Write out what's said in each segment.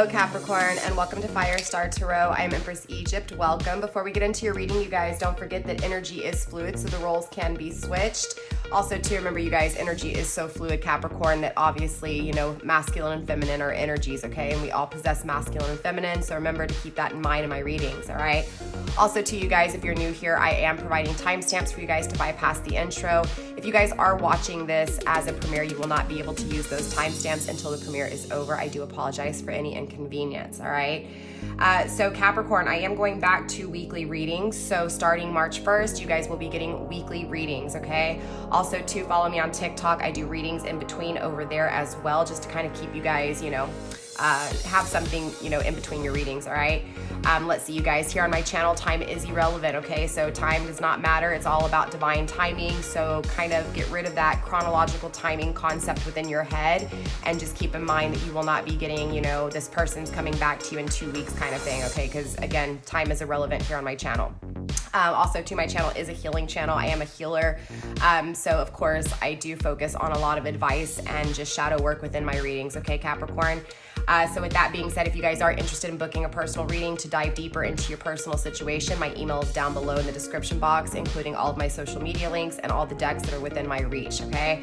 Hello Capricorn, and welcome to FireStar Tarot. I am Empress Egypt. Welcome. Before we get into your reading, you guys, don't forget that energy is fluid, so the roles can be switched. Also, too, remember you guys, energy is so fluid, Capricorn, that obviously, you know, masculine and feminine are energies, okay? And we all possess masculine and feminine, so remember to keep that in mind in my readings, all right? Also, to you guys, if you're new here, I am providing timestamps for you guys to bypass the intro. If you guys are watching this as a premiere, you will not be able to use those timestamps until the premiere is over. I do apologize for any inconvenience, all right? So Capricorn, I am going back to weekly readings. So starting March 1st, you guys will be getting weekly readings, okay? Also, to follow me on TikTok. I do readings in between over there as well, just to kind of keep you guys, you know, have something, you know, in between your readings, all right? Let's see, you guys, here on my channel, time is irrelevant, okay? So time does not matter. It's all about divine timing. So kind of get rid of that chronological timing concept within your head and just keep in mind that you will not be getting, you know, this person's coming back to you in 2 weeks kind of thing, okay? Because again, time is irrelevant here on my channel. Also, to my channel is a healing channel. I am a healer. So of course I do focus on a lot of advice and just shadow work within my readings, okay, Capricorn? So with that being said, if you guys are interested in booking a personal reading to dive deeper into your personal situation, my email is down below in the description box, including all of my social media links and all the decks that are within my reach, okay?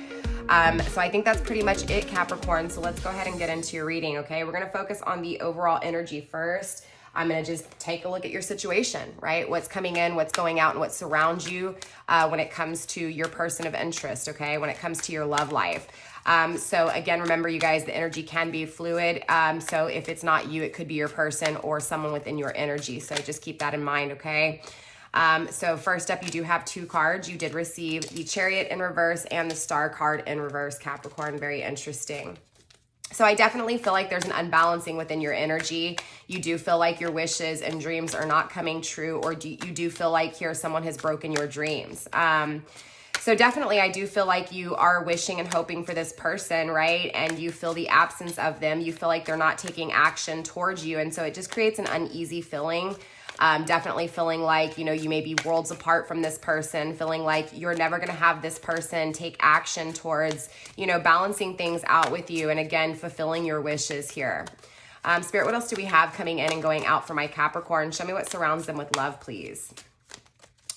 So I think that's pretty much it, Capricorn. So let's go ahead and get into your reading, okay? We're gonna focus on the overall energy first. I'm gonna just take a look at your situation, right? What's coming in, what's going out, and what surrounds you when it comes to your person of interest, okay? When it comes to your love life. So again, remember you guys, the energy can be fluid. So if it's not you, it could be your person or someone within your energy. So just keep that in mind, okay? So first up, you do have 2 cards. You did receive the Chariot in reverse and the Star card in reverse, Capricorn. Very interesting. So I definitely feel like there's an unbalancing within your energy. You do feel like your wishes and dreams are not coming true, or you do feel like here someone has broken your dreams. So definitely I do feel like you are wishing and hoping for this person, right? And you feel the absence of them. You feel like they're not taking action towards you. And so it just creates an uneasy feeling. Definitely feeling like, you know, you may be worlds apart from this person, feeling like you're never going to have this person take action towards, you know, balancing things out with you. And again, fulfilling your wishes here. Spirit, what else do we have coming in and going out for my Capricorn? Show me what surrounds them with love, please.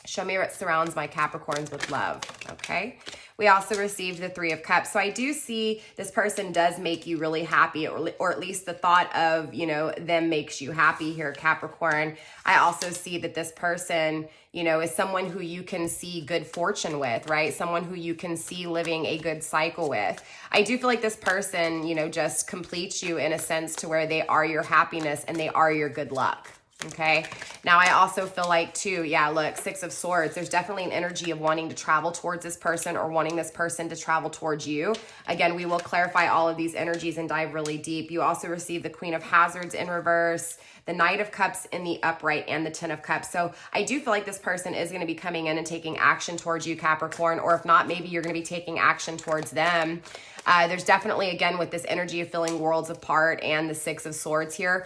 Show me what surrounds my Capricorns with love, okay? We also received the 3 of Cups. So I do see this person does make you really happy, or at least the thought of, you know, them makes you happy here, Capricorn. I also see that this person, you know, is someone who you can see good fortune with, right? Someone who you can see living a good cycle with. I do feel like this person, you know, just completes you in a sense to where they are your happiness and they are your good luck. Okay. Now I also feel like too, yeah, look, 6 of Swords, there's definitely an energy of wanting to travel towards this person or wanting this person to travel towards you. Again, we will clarify all of these energies and dive really deep. You also receive the Queen of Hazards in reverse, the Knight of Cups in the upright, and the 10 of Cups. So I do feel like this person is going to be coming in and taking action towards you, Capricorn, or if not, maybe you're going to be taking action towards them. There's definitely, again, with this energy of feeling worlds apart and the 6 of Swords here,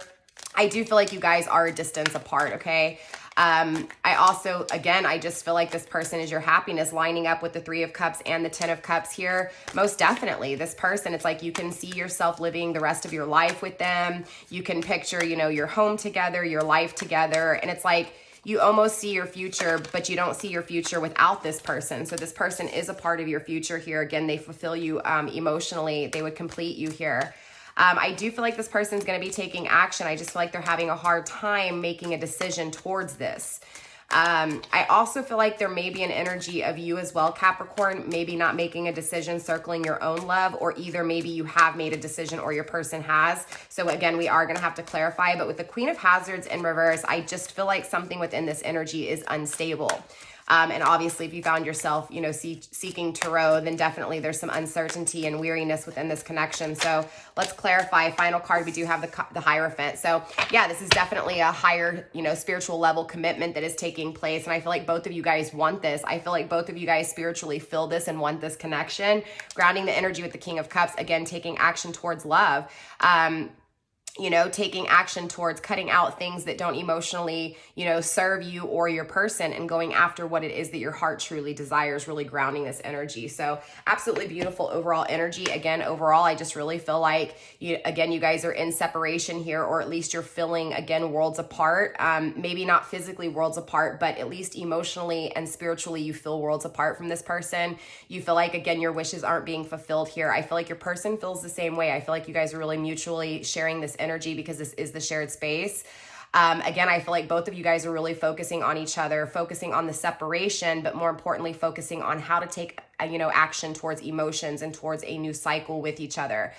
I do feel like you guys are a distance apart, okay? I also, again, I just feel like this person is your happiness, lining up with the 3 of Cups and the 10 of Cups here. Most definitely, this person, it's like you can see yourself living the rest of your life with them. You can picture, you know, your home together, your life together, and it's like you almost see your future, but you don't see your future without this person. So this person is a part of your future here. Again, they fulfill you emotionally. They would complete you here. I do feel like this person's going to be taking action. I just feel like they're having a hard time making a decision towards this. I also feel like there may be an energy of you as well, Capricorn, maybe not making a decision, circling your own love, or either maybe you have made a decision or your person has. So again, we are going to have to clarify, but with the Queen of Hazards in reverse, I just feel like something within this energy is unstable. And obviously, if you found yourself, you know, seeking tarot, then definitely there's some uncertainty and weariness within this connection. So let's clarify. Final card, we do have the Hierophant. So yeah, this is definitely a higher, you know, spiritual level commitment that is taking place. And I feel like both of you guys want this. I feel like both of you guys spiritually feel this and want this connection. Grounding the energy with the King of Cups, again, taking action towards love. you know, taking action towards cutting out things that don't emotionally, you know, serve you or your person, and going after what it is that your heart truly desires, really grounding this energy. So absolutely beautiful overall energy. Again, overall, I just really feel like you guys are in separation here, or at least you're feeling, again, worlds apart. Maybe not physically worlds apart, but at least emotionally and spiritually, you feel worlds apart from this person. You feel like, again, your wishes aren't being fulfilled here. I feel like your person feels the same way. I feel like you guys are really mutually sharing this energy, because this is the shared space. Again, I feel like both of you guys are really focusing on each other, focusing on the separation, but more importantly, focusing on how to take, you know, action towards emotions and towards a new cycle with each other.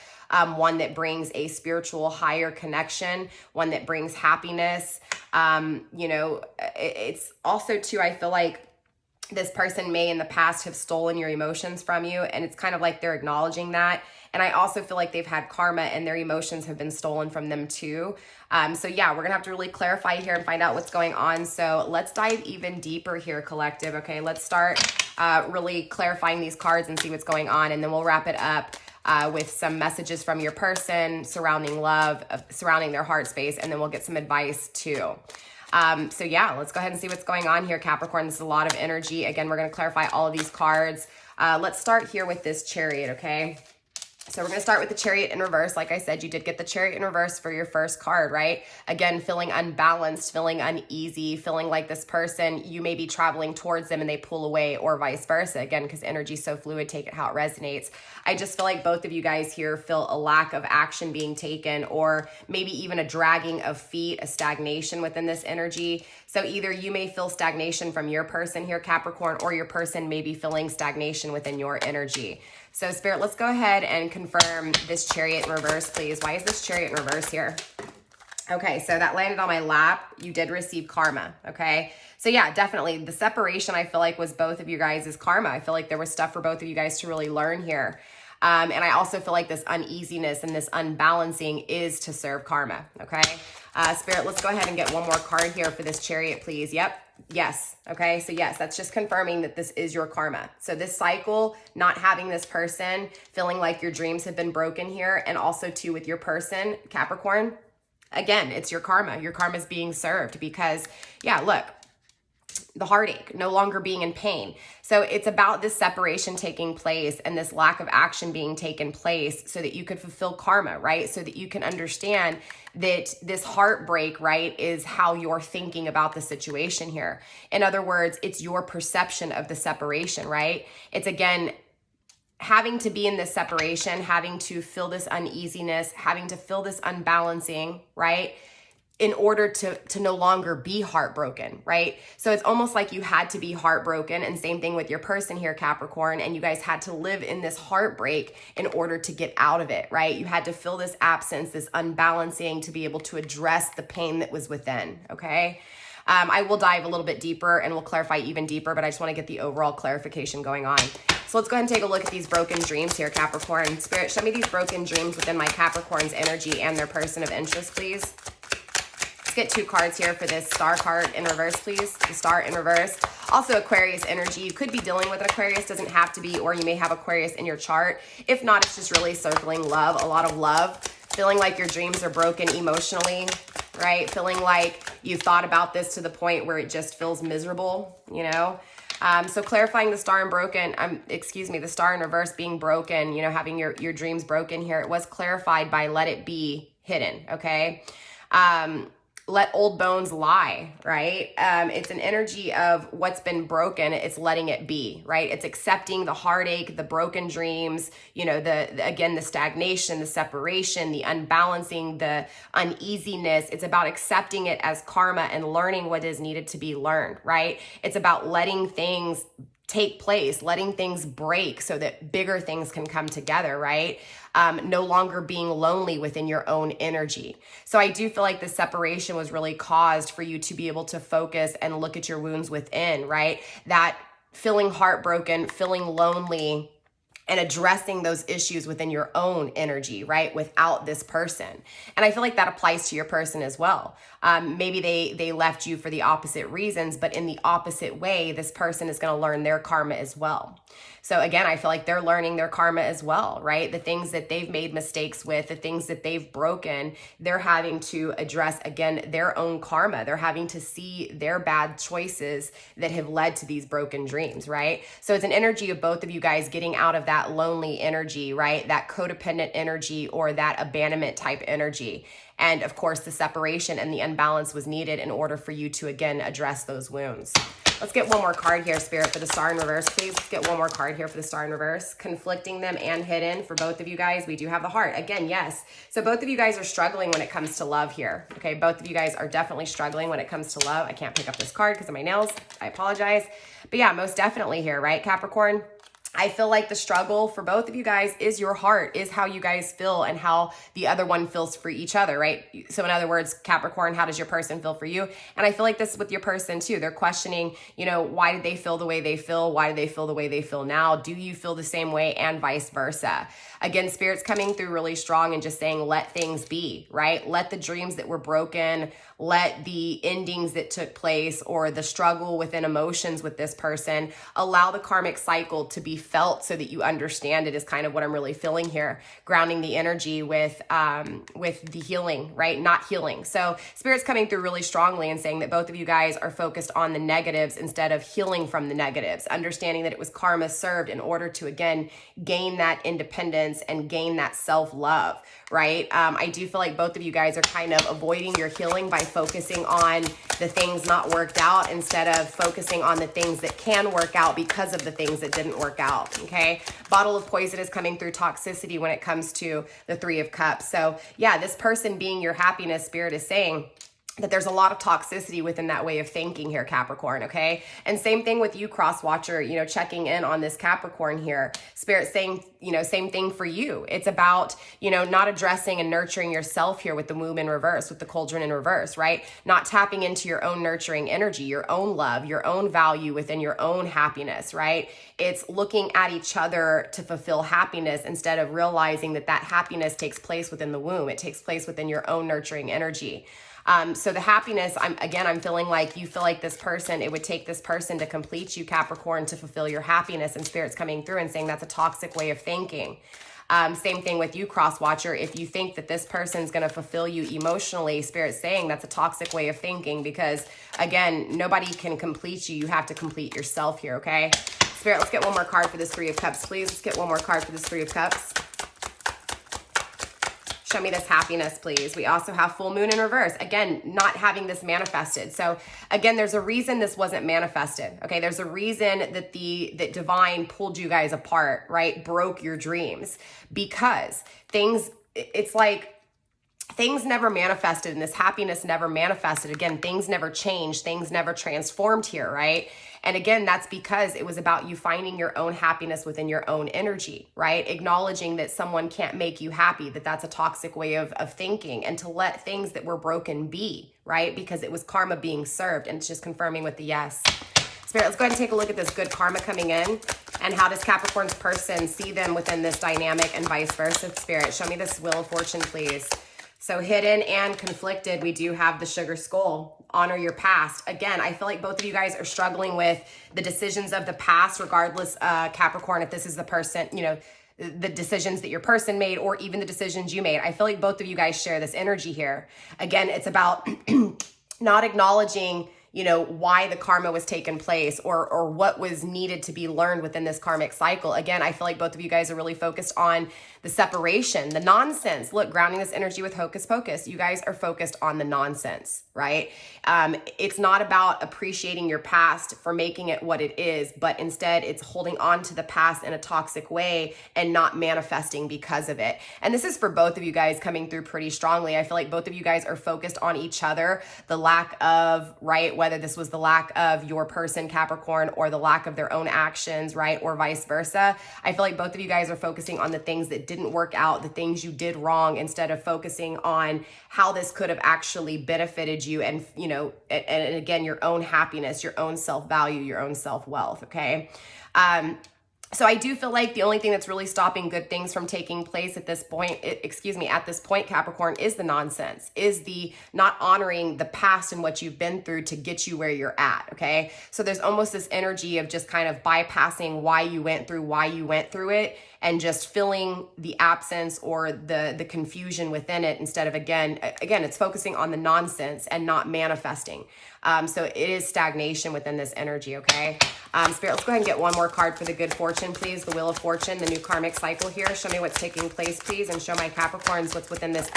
One that brings a spiritual higher connection, one that brings happiness. You know, it's also too, I feel like this person may in the past have stolen your emotions from you, and it's kind of like they're acknowledging that. And I also feel like they've had karma and their emotions have been stolen from them too. So yeah, we're gonna have to really clarify here and find out what's going on. So let's dive even deeper here, collective. Okay, let's start really clarifying these cards and see what's going on, and then we'll wrap it up with some messages from your person surrounding love, surrounding their heart space, and then we'll get some advice too. So yeah, let's go ahead and see what's going on here, Capricorn. This is a lot of energy. Again, we're going to clarify all of these cards. Let's start here with this Chariot, okay? So we're going to start with the Chariot in reverse. Like I said, you did get the Chariot in reverse for your first card, right? Again, feeling unbalanced, feeling uneasy, feeling like this person, you may be traveling towards them and they pull away, or vice versa. Again, because energy is so fluid, take it how it resonates. I just feel like both of you guys here feel a lack of action being taken, or maybe even a dragging of feet, a stagnation within this energy. So either you may feel stagnation from your person here, Capricorn, or your person may be feeling stagnation within your energy. So Spirit, let's go ahead and confirm this Chariot in reverse, please. Why is this Chariot in reverse here? Okay, so that landed on my lap. You did receive karma, okay? So yeah, definitely the separation, I feel like, was both of you guys' karma. I feel like there was stuff for both of you guys to really learn here. And I also feel like this uneasiness and this unbalancing is to serve karma, okay? Spirit, let's go ahead and get one more card here for this Chariot, please. Yep. Yes. Okay. So yes, that's just confirming that this is your karma. So this cycle, not having this person, feeling like your dreams have been broken here, and also too with your person, Capricorn, again, it's your karma. Your karma is being served because, yeah, look, the heartache, no longer being in pain. So it's about this separation taking place and this lack of action being taken place so that you could fulfill karma, right? So that you can understand that this heartbreak, right, is how you're thinking about the situation here. In other words, it's your perception of the separation, right? It's, again, having to be in this separation, having to feel this uneasiness, having to feel this unbalancing, right? In order to no longer be heartbroken, right? So it's almost like you had to be heartbroken, and same thing with your person here, Capricorn, and you guys had to live in this heartbreak in order to get out of it, right? You had to feel this absence, this unbalancing, to be able to address the pain that was within, okay? I will dive a little bit deeper and we'll clarify even deeper, but I just want to get the overall clarification going on. So let's go ahead and take a look at these broken dreams here, Capricorn. Spirit, show me these broken dreams within my Capricorn's energy and their person of interest, please. Get two cards here for this Star card in reverse, please. The Star in reverse. Also Aquarius energy. You could be dealing with an Aquarius, doesn't have to be, or you may have Aquarius in your chart. If not, it's just really circling love, a lot of love. Feeling like your dreams are broken emotionally, right? Feeling like you've thought about this to the point where it just feels miserable, you know? So clarifying the Star in broken, the Star in reverse being broken, you know, having your dreams broken here. It was clarified by let it be hidden, okay? Let old bones lie, right? It's an energy of what's been broken. It's letting it be, right? It's accepting the heartache, the broken dreams, you know, again, the stagnation, the separation, the unbalancing, the uneasiness. It's about accepting it as karma and learning what is needed to be learned, right? It's about letting things take place, letting things break so that bigger things can come together, right? No longer being lonely within your own energy. So I do feel like the separation was really caused for you to be able to focus and look at your wounds within, right? That feeling heartbroken, feeling lonely, and addressing those issues within your own energy, right? Without this person. And I feel like that applies to your person as well. Maybe they left you for the opposite reasons, but in the opposite way, this person is going to learn their karma as well. So again, I feel like they're learning their karma as well, right? The things that they've made mistakes with, the things that they've broken, they're having to address, again, their own karma. They're having to see their bad choices that have led to these broken dreams, right? So it's an energy of both of you guys getting out of that lonely energy, right? That codependent energy or that abandonment type energy. And of course, the separation and the imbalance was needed in order for you to, again, address those wounds. Let's get one more card here, Spirit, for the Star in reverse, please. Let's get one more card here for the Star in reverse. Conflicting them and hidden for both of you guys. We do have the Heart. Again, yes. So both of you guys are struggling when it comes to love here. Okay, both of you guys are definitely struggling when it comes to love. I can't pick up this card because of my nails. I apologize. But yeah, most definitely here, right, Capricorn? I feel like the struggle for both of you guys is your heart, is how you guys feel and how the other one feels for each other, right? So in other words, Capricorn, how does your person feel for you? And I feel like this with your person too. They're questioning, you know, why did they feel the way they feel? Why do they feel the way they feel now? Do you feel the same way, and vice versa? Again, Spirit's coming through really strong and just saying, let things be, right? Let the dreams that were broken, let the endings that took place or the struggle within emotions with this person, allow the karmic cycle to be felt so that you understand it, is kind of what I'm really feeling here. Grounding the energy with the healing, right? Not healing. So Spirit's coming through really strongly and saying that both of you guys are focused on the negatives instead of healing from the negatives, understanding that it was karma served in order to, again, gain that independence and gain that self-love, right? I do feel like both of you guys are kind of avoiding your healing by focusing on the things not worked out instead of focusing on the things that can work out because of the things that didn't work out, okay? Bottle of poison is coming through toxicity when it comes to the Three of Cups. So yeah, this person being your happiness, Spirit is saying that there's a lot of toxicity within that way of thinking here, Capricorn, okay? And same thing with you, Cross Watcher, you know, checking in on this Capricorn here. Spirit saying, you know, same thing for you. It's about, you know, not addressing and nurturing yourself here with the womb in reverse, with the cauldron in reverse, right? Not tapping into your own nurturing energy, your own love, your own value within your own happiness, right? It's looking at each other to fulfill happiness instead of realizing that that happiness takes place within the womb. It takes place within your own nurturing energy. So the happiness, I'm feeling like you feel like this person, it would take this person to complete you, Capricorn, to fulfill your happiness, and Spirit's coming through and saying that's a toxic way of thinking. Same thing with you, Cross Watcher. If you think that this person's going to fulfill you emotionally, Spirit's saying that's a toxic way of thinking because, again, nobody can complete you. You have to complete yourself here, okay? Spirit, let's get one more card for this Three of Cups, please. Let's get one more card for this Three of Cups. Show me this happiness, please. We also have full moon in reverse. Again, not having this manifested. So again, there's a reason this wasn't manifested. Okay, there's a reason that that divine pulled you guys apart, right? Broke your dreams because it's like things never manifested and this happiness never manifested. Again, things never changed. Things never transformed here, right? And again, that's because it was about you finding your own happiness within your own energy, right? Acknowledging that someone can't make you happy, that that's a toxic way of thinking, and to let things that were broken be, right? Because it was karma being served, and it's just confirming with the yes. Spirit, let's go ahead and take a look at this good karma coming in, and how does Capricorn's person see them within this dynamic and vice versa. Spirit, show me this Wheel of Fortune, please. So hidden and conflicted, we do have the Sugar Skull. Honor your past. Again, I feel like both of you guys are struggling with the decisions of the past, regardless, Capricorn, if this is the person, you know, the decisions that your person made or even the decisions you made. I feel like both of you guys share this energy here. Again, it's about not acknowledging, you know, why the karma was taking place or what was needed to be learned within this karmic cycle. Again, I feel like both of you guys are really focused on the separation, the nonsense. Look, grounding this energy with Hocus Pocus, you guys are focused on the nonsense, right? It's not about appreciating your past for making it what it is, but instead it's holding on to the past in a toxic way and not manifesting because of it. And this is for both of you guys coming through pretty strongly. I feel like both of you guys are focused on each other, the lack of, right, whether this was the lack of your person, Capricorn, or the lack of their own actions, right, or vice versa. I feel like both of you guys are focusing on the things that didn't work out, the things you did wrong, instead of focusing on how this could have actually benefited you and, you know, and again, your own happiness, your own self-value, your own self-wealth, okay? So I do feel like the only thing that's really stopping good things from taking place at this point, at this point, Capricorn, is the nonsense, is the not honoring the past and what you've been through to get you where you're at, okay? So there's almost this energy of just kind of bypassing why you went through it, and just filling the absence or the confusion within it, instead of, again, it's focusing on the nonsense and not manifesting. So it is stagnation within this energy, okay? Spirit, let's go ahead and get one more card for the good fortune, please. The Wheel of Fortune, the new karmic cycle here. Show me what's taking place, please, and show my Capricorns what's within this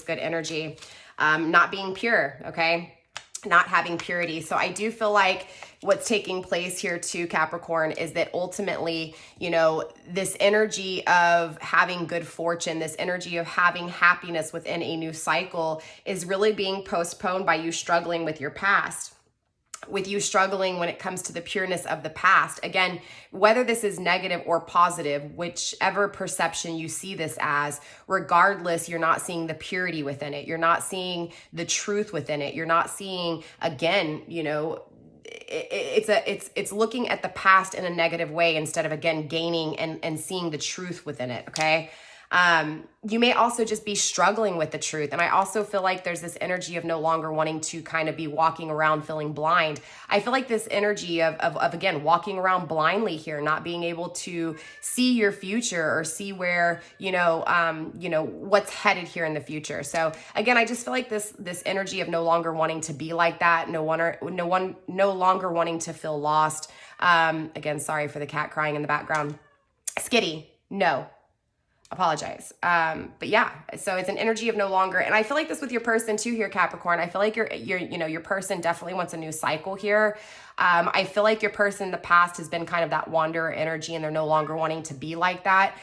good energy. Not being pure, okay? Not having purity. So I do feel like what's taking place here too, Capricorn, is that ultimately, you know, this energy of having good fortune, this energy of having happiness within a new cycle is really being postponed by you struggling with your past, with you struggling when it comes to the pureness of the past. Again, whether this is negative or positive, whichever perception you see this as, regardless, you're not seeing the purity within it. You're not seeing the truth within it. You're not seeing, again, you know, it's looking at the past in a negative way instead of, again, gaining and seeing the truth within it, okay? You may also just be struggling with the truth. And I also feel like there's this energy of no longer wanting to kind of be walking around feeling blind. I feel like this energy of again, walking around blindly here, not being able to see your future or see where, you know, what's headed here in the future. So again, I just feel like this energy of no longer wanting to be like that. No longer wanting to feel lost. Again, sorry for the cat crying in the background. Skitty, no. Apologize. But yeah, so it's an energy of no longer, and I feel like this with your person too here, Capricorn. I feel like your person definitely wants a new cycle here. I feel like your person in the past has been kind of that wanderer energy, and they're no longer wanting to be like that.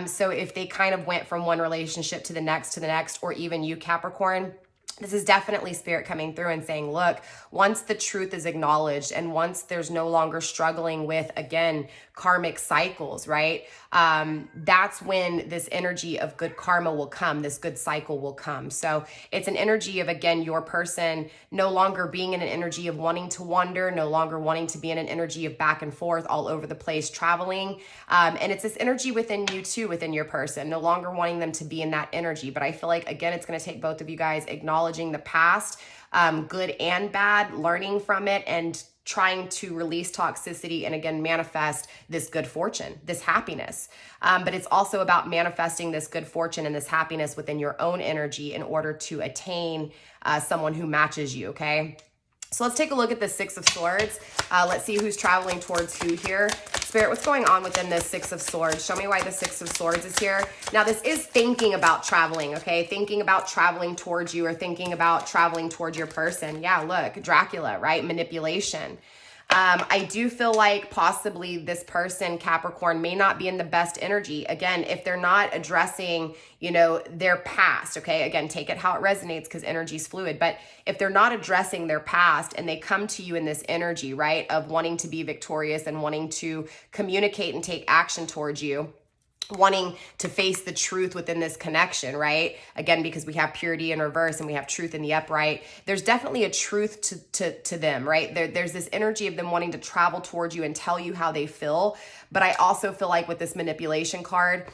So if they kind of went from one relationship to the next, or even you, Capricorn, this is definitely Spirit coming through and saying, look, once the truth is acknowledged and once there's no longer struggling with, again, karmic cycles, right? That's when this energy of good karma will come, this good cycle will come. So it's an energy of, again, your person no longer being in an energy of wanting to wander, no longer wanting to be in an energy of back and forth all over the place, traveling. And it's this energy within you too, within your person, no longer wanting them to be in that energy. But I feel like, again, it's going to take both of you guys acknowledging the past, good and bad, learning from it, and trying to release toxicity and, again, manifest this good fortune, this happiness. But it's also about manifesting this good fortune and this happiness within your own energy in order to attain someone who matches you, okay? So let's take a look at the Six of Swords. Let's see who's traveling towards who here. Spirit, what's going on within this Six of Swords? Show me why the Six of Swords is here. Now, this is thinking about traveling, okay? Thinking about traveling towards you, or thinking about traveling towards your person. Yeah, look, Dracula, right? Manipulation. I do feel like possibly this person, Capricorn, may not be in the best energy. Again, if they're not addressing, you know, their past, okay? Again, take it how it resonates, because energy is fluid. But if they're not addressing their past and they come to you in this energy, right, of wanting to be victorious and wanting to communicate and take action towards you, wanting to face the truth within this connection, right? Again, because we have purity in reverse and we have truth in the upright. There's definitely a truth to them, right? There's this energy of them wanting to travel towards you and tell you how they feel. But I also feel like with this manipulation card,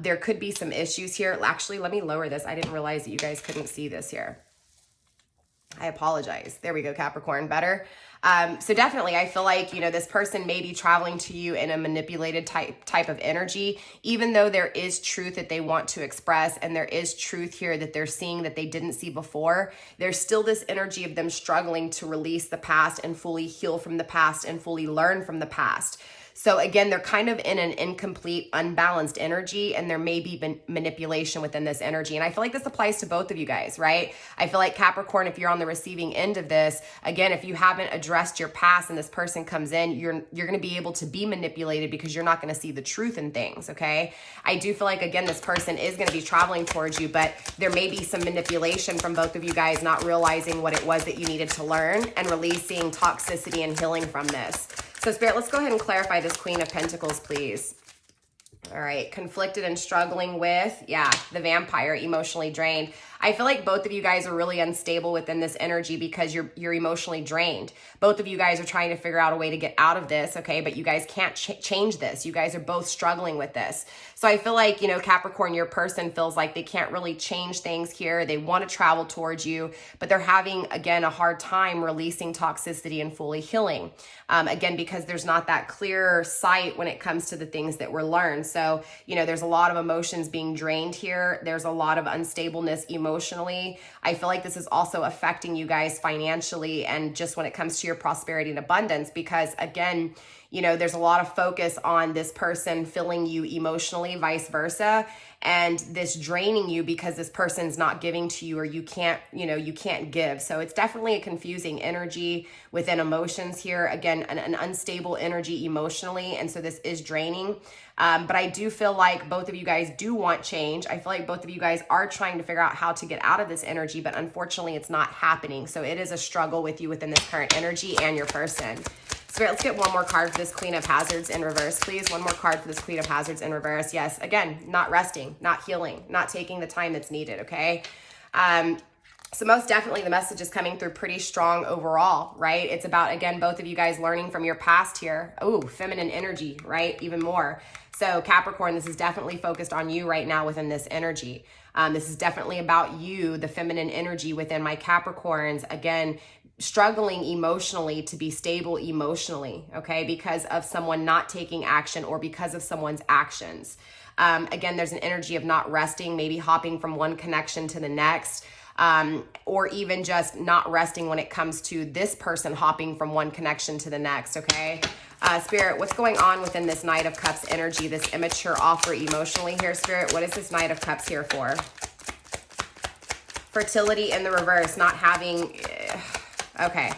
there could be some issues here. Actually, let me lower this. I didn't realize that you guys couldn't see this here. I apologize. There we go, Capricorn, better. So definitely, I feel like, you know, this person may be traveling to you in a manipulated type of energy, even though there is truth that they want to express, and there is truth here that they're seeing that they didn't see before. There's still this energy of them struggling to release the past and fully heal from the past and fully learn from the past. So again, they're kind of in an incomplete, unbalanced energy, and there may be manipulation within this energy. And I feel like this applies to both of you guys, right? I feel like Capricorn, if you're on the receiving end of this, again, if you haven't addressed your past and this person comes in, you're going to be able to be manipulated because you're not going to see the truth in things, okay? I do feel like, again, this person is going to be traveling towards you, but there may be some manipulation from both of you guys not realizing what it was that you needed to learn and releasing toxicity and healing from this. So Spirit, let's go ahead and clarify this Queen of Pentacles, please. All right, conflicted and struggling with, yeah, the Vampire, emotionally drained. I feel like both of you guys are really unstable within this energy because you're emotionally drained. Both of you guys are trying to figure out a way to get out of this, okay? But you guys can't change this. You guys are both struggling with this. So I feel like, you know, Capricorn, your person feels like they can't really change things here. They want to travel towards you, but they're having, again, a hard time releasing toxicity and fully healing. Again, because there's not that clear sight when it comes to the things that were learned. So, you know, there's a lot of emotions being drained here. There's a lot of unstableness emotionally. I feel like this is also affecting you guys financially and just when it comes to your prosperity and abundance, because again, you know, there's a lot of focus on this person filling you emotionally, vice versa, and this draining you because this person's not giving to you, or you can't, you know, you can't give. So it's definitely a confusing energy within emotions here. Again, an unstable energy emotionally. And so this is draining. But I do feel like both of you guys do want change. I feel like both of you guys are trying to figure out how to get out of this energy, but unfortunately it's not happening. So it is a struggle with you within this current energy and your person. Spirit, let's get one more card for this Queen of Hazards in reverse, please. One more card for this Queen of Hazards in reverse. Yes, again, not resting, not healing, not taking the time that's needed, okay? So most definitely the message is coming through pretty strong overall, right? It's about, again, both of you guys learning from your past here. Oh, feminine energy, right? Even more. So Capricorn, this is definitely focused on you right now within this energy. This is definitely about you, the feminine energy within my Capricorns. Again, struggling emotionally to be stable emotionally, okay, because of someone not taking action or because of someone's actions. Again, there's an energy of not resting, maybe hopping from one connection to the next, or even just not resting when it comes to this person hopping from one connection to the next, okay? Spirit, what's going on within this Knight of Cups energy, this immature offer emotionally here, Spirit? What is this Knight of Cups here for? Fertility in the reverse, not having... Okay,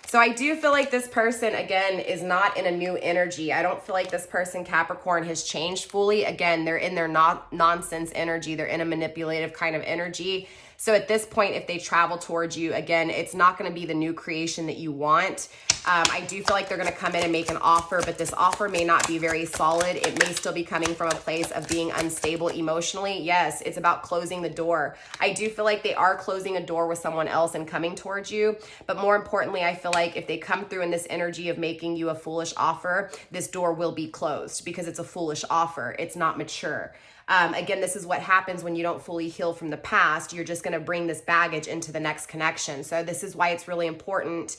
so I do feel like this person, again, is not in a new energy. I don't feel like this person, Capricorn, has changed fully. Again, they're in their nonsense energy. They're in a manipulative kind of energy. So at this point, if they travel towards you, again, it's not going to be the new creation that you want. I do feel like they're going to come in and make an offer, but this offer may not be very solid. It may still be coming from a place of being unstable emotionally. Yes, it's about closing the door. I do feel like they are closing a door with someone else and coming towards you. But more importantly, I feel like if they come through in this energy of making you a foolish offer, this door will be closed because it's a foolish offer. It's not mature. Again, this is what happens when you don't fully heal from the past. You're just going to bring this baggage into the next connection. So this is why it's really important,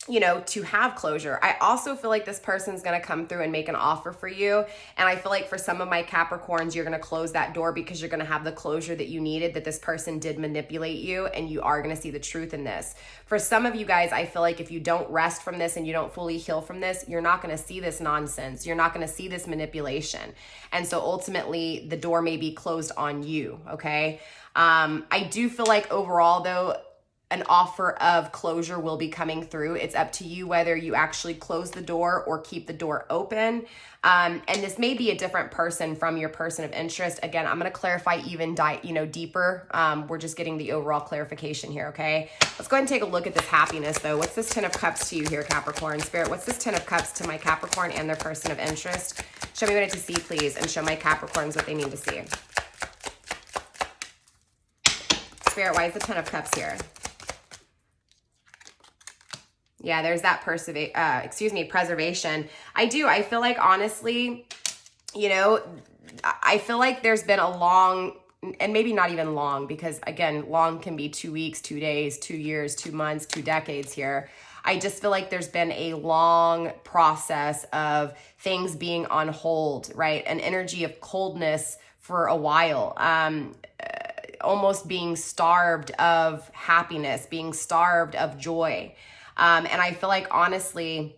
you know, to have closure. I also feel like this person's going to come through and make an offer for you. And I feel like for some of my Capricorns, you're going to close that door because you're going to have the closure that you needed, that this person did manipulate you, and you are going to see the truth in this. For some of you guys, I feel like if you don't rest from this and you don't fully heal from this, you're not going to see this nonsense. You're not going to see this manipulation. And so ultimately the door may be closed on you. Okay. I do feel like overall though, an offer of closure will be coming through. It's up to you whether you actually close the door or keep the door open. And this may be a different person from your person of interest. Again, I'm going to clarify even deeper. We're just getting the overall clarification here, okay? Let's go ahead and take a look at this happiness, though. What's this 10 of Cups to you here, Capricorn? Spirit, what's this 10 of Cups to my Capricorn and their person of interest? Show me what I need to see, please, and show my Capricorns what they need to see. Spirit, why is the 10 of Cups here? Yeah, there's that preservation. I feel like, honestly, you know, I feel like there's been a long, and maybe not even long, because again, long can be 2 weeks, 2 days, 2 years, 2 months, 2 decades here. I just feel like there's been a long process of things being on hold, right? An energy of coldness for a while. Almost being starved of happiness, being starved of joy. And I feel like, honestly,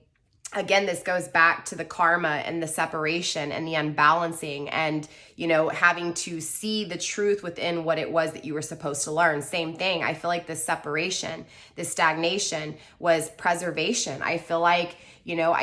again, this goes back to the karma and the separation and the unbalancing and, you know, having to see the truth within what it was that you were supposed to learn. Same thing. I feel like this separation, this stagnation was preservation. I feel like, you know,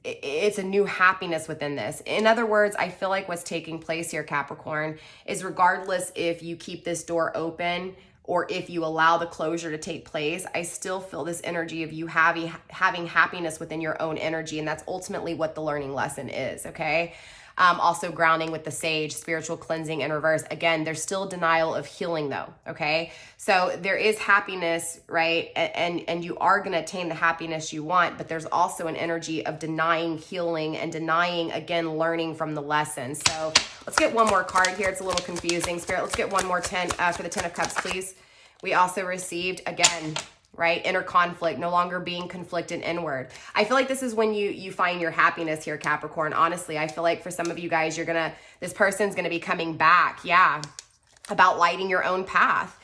it's a new happiness within this. In other words, I feel like what's taking place here, Capricorn, is regardless if you keep this door open or if you allow the closure to take place, I still feel this energy of you having happiness within your own energy. And that's ultimately what the learning lesson is, okay? Also grounding with the sage, spiritual cleansing in reverse. Again, there's still denial of healing though, okay? So there is happiness, right? And you are going to attain the happiness you want, but there's also an energy of denying healing and denying, again, learning from the lesson. So let's get one more card here. It's a little confusing. Spirit, let's get one more 10 for the 10 of Cups, please. We also received, again, right, inner conflict, no longer being conflicted inward. I feel like this is when you find your happiness here, Capricorn. Honestly, I feel like for some of you guys, this person's gonna be coming back, yeah, about lighting your own path,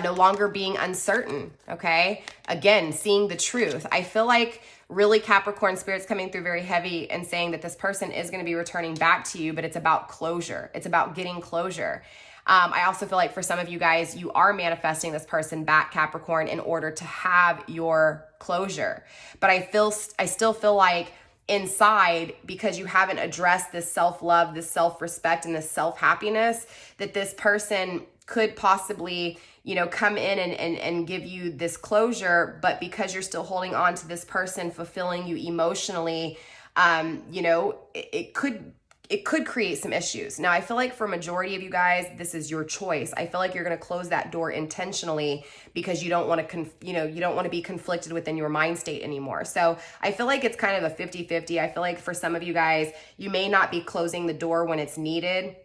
no longer being uncertain, okay? Again, seeing the truth. I feel like really Capricorn Spirit's coming through very heavy and saying that this person is gonna be returning back to you, but it's about closure. It's about getting closure. I also feel like for some of you guys, you are manifesting this person back, Capricorn, in order to have your closure. But I still feel like inside, because you haven't addressed this self-love, this self-respect, and this self-happiness, that this person could possibly, come in and give you this closure, but because you're still holding on to this person fulfilling you emotionally, it could create some issues. Now, I feel like for a majority of you guys, this is your choice. I feel like you're going to close that door intentionally because you don't want to, you don't want to be conflicted within your mind state anymore. So I feel like it's kind of a 50-50. I feel like for some of you guys, you may not be closing the door when it's needed.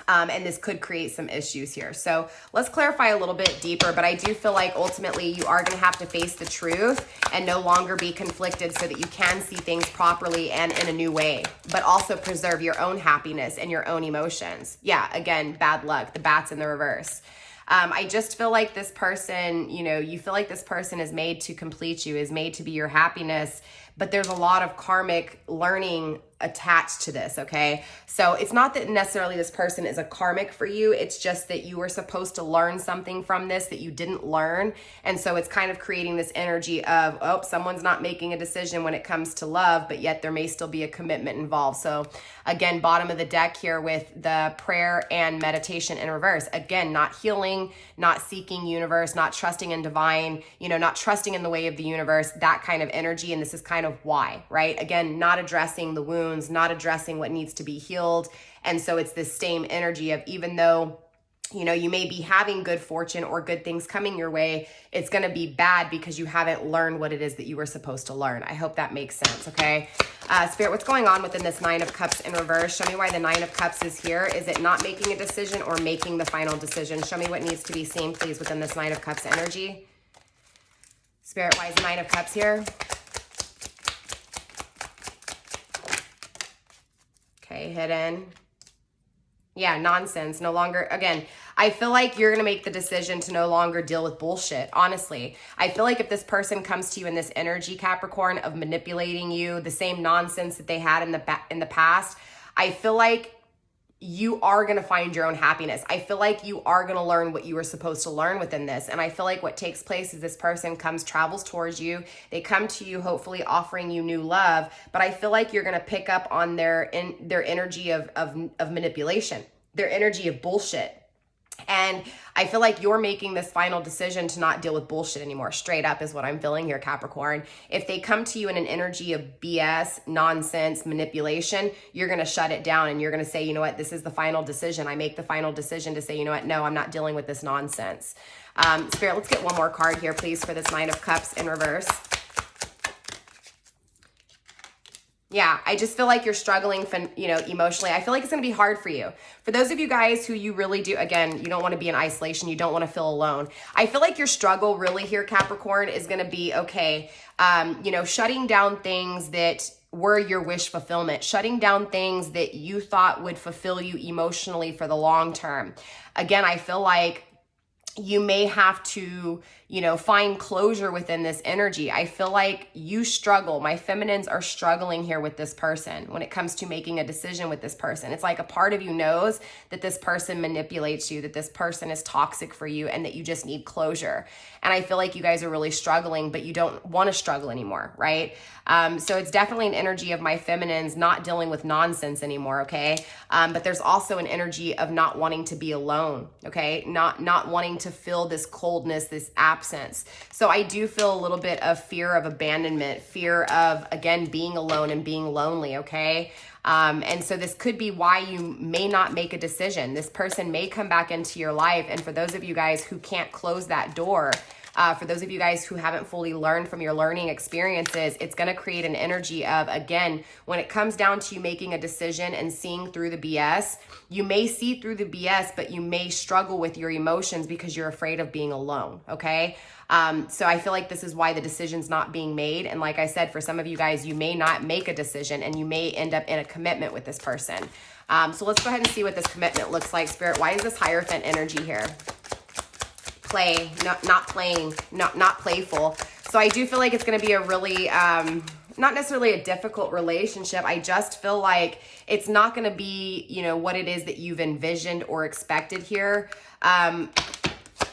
And this could create some issues here. So let's clarify a little bit deeper, but I do feel like ultimately you are going to have to face the truth and no longer be conflicted so that you can see things properly and in a new way, but also preserve your own happiness and your own emotions. Yeah, again, bad luck, the bat's in the reverse. I just feel like this person, you feel like this person is made to complete you, is made to be your happiness, but there's a lot of karmic learning attached to this, okay? So it's not that necessarily this person is a karmic for you. It's just that you were supposed to learn something from this that you didn't learn. And so it's kind of creating this energy of, oh, someone's not making a decision when it comes to love, but yet there may still be a commitment involved. So again, bottom of the deck here with the prayer and meditation in reverse. Again, not healing, not seeking universe, not trusting in divine, not trusting in the way of the universe, that kind of energy. And this is kind of why, right? Again, not addressing the wounds, not addressing what needs to be healed. And so it's this same energy of, even though you may be having good fortune or good things coming your way, it's going to be bad because you haven't learned what it is that you were supposed to learn. I hope that makes sense, okay? Spirit, what's going on within this Nine of Cups in reverse? Show me why the Nine of Cups is here. Is it not making a decision or making the final decision? Show me what needs to be seen, please, within this Nine of Cups energy. Spirit, why is the Nine of Cups here? Okay, hidden. Yeah, nonsense. No longer, again, I feel like you're going to make the decision to no longer deal with bullshit, honestly. I feel like if this person comes to you in this energy, Capricorn, of manipulating you, the same nonsense that they had in the past, I feel like you are going to find your own happiness. I feel like you are going to learn what you were supposed to learn within this. And I feel like what takes place is this person travels towards you. They come to you, hopefully offering you new love. But I feel like you're going to pick up on their energy of manipulation, their energy of bullshit. And I feel like you're making this final decision to not deal with bullshit anymore. Straight up is what I'm feeling here, Capricorn. If they come to you in an energy of BS, nonsense, manipulation, you're going to shut it down and you're going to say, you know what, this is the final decision. I make the final decision to say, you know what, no, I'm not dealing with this nonsense. Spirit, let's get one more card here, please, for this Nine of Cups in reverse. Yeah, I just feel like you're struggling, emotionally. I feel like it's going to be hard for you. For those of you guys who you really do, again, you don't want to be in isolation. You don't want to feel alone. I feel like your struggle really here, Capricorn, is going to be, okay, shutting down things that were your wish fulfillment, shutting down things that you thought would fulfill you emotionally for the long term. Again, I feel like you may have to, find closure within this energy. I feel like you struggle. My feminines are struggling here with this person when it comes to making a decision with this person. It's like a part of you knows that this person manipulates you, that this person is toxic for you, and that you just need closure. And I feel like you guys are really struggling, but you don't want to struggle anymore, right? So it's definitely an energy of my feminines not dealing with nonsense anymore, okay? But there's also an energy of not wanting to be alone, okay? Not wanting to feel this coldness, this absence, absence. So I do feel a little bit of fear of abandonment, fear of, again, being alone and being lonely, okay? And so this could be why you may not make a decision. This person may come back into your life. And for those of you guys who can't close that door, for those of you guys who haven't fully learned from your learning experiences, it's going to create an energy of, again, when it comes down to you making a decision and seeing through the BS, you may see through the BS, but you may struggle with your emotions because you're afraid of being alone, okay? So I feel like this is why the decision's not being made. And like I said, for some of you guys, you may not make a decision and you may end up in a commitment with this person. So let's go ahead and see what this commitment looks like. Spirit, why is this Hierophant energy here? Play, not playing, not playful. So I do feel like it's going to be a really, not necessarily a difficult relationship. I just feel like it's not going to be, you know, what it is that you've envisioned or expected here.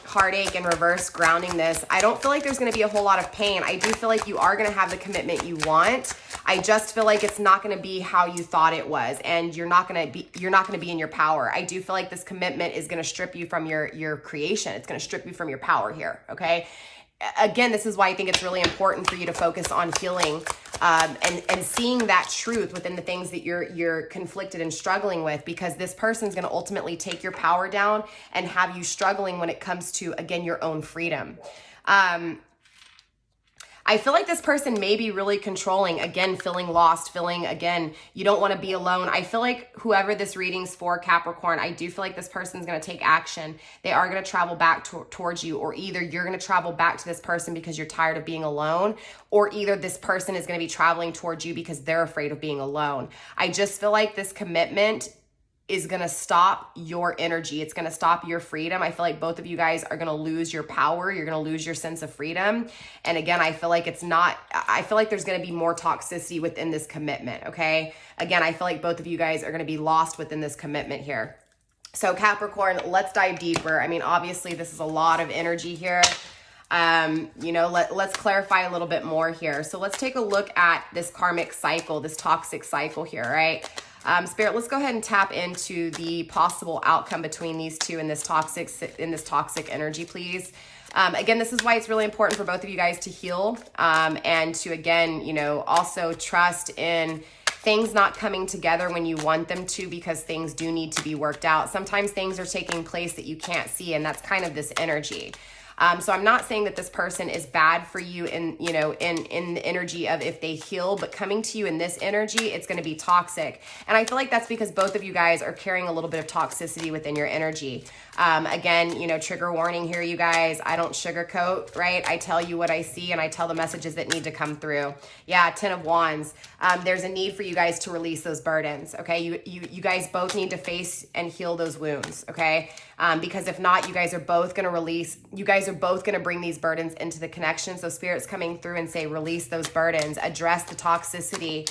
Heartache and reverse grounding this. I don't feel like there's going to be a whole lot of pain. I do feel like you are going to have the commitment you want. I just feel like it's not going to be how you thought it was, and you're not going to be in your power. I do feel like this commitment is going to strip you from your creation. It's going to strip you from your power here. Okay. Again, this is why I think it's really important for you to focus on healing and seeing that truth within the things that you're conflicted and struggling with, because this person's going to ultimately take your power down and have you struggling when it comes to, again, your own freedom. I feel like this person may be really controlling, again, feeling lost, feeling, again, you don't want to be alone. I feel like whoever this reading's for, Capricorn, I do feel like this person's going to take action. They are going to travel back towards you, or either you're going to travel back to this person because you're tired of being alone, or either this person is going to be traveling towards you because they're afraid of being alone. I just feel like this commitment is going to stop your energy. It's going to stop your freedom. I feel like both of you guys are going to lose your power. You're going to lose your sense of freedom. And again, I feel like I feel like there's going to be more toxicity within this commitment. Okay. Again, I feel like both of you guys are going to be lost within this commitment here. So Capricorn, let's dive deeper. I mean, obviously this is a lot of energy here. You know, let's clarify a little bit more here. So let's take a look at this karmic cycle, this toxic cycle here, right? Spirit, let's go ahead and tap into the possible outcome between these two in this toxic energy, please. Again, this is why it's really important for both of you guys to heal, and to, again, you know, also trust in things not coming together when you want them to, because things do need to be worked out. Sometimes things are taking place that you can't see, and that's kind of this energy. So I'm not saying that this person is bad for you in, you know, in the energy of if they heal, but coming to you in this energy, it's going to be toxic. And I feel like that's because both of you guys are carrying a little bit of toxicity within your energy. Again, you know, trigger warning here, you guys. I don't sugarcoat, right? I tell you what I see, and I tell the messages that need to come through. Yeah, 10 of Wands. There's a need for you guys to release those burdens, okay? You guys both need to face and heal those wounds, okay? Because if not, you guys are both going to bring these burdens into the connection. So Spirit's coming through and say, release those burdens, address the toxicity,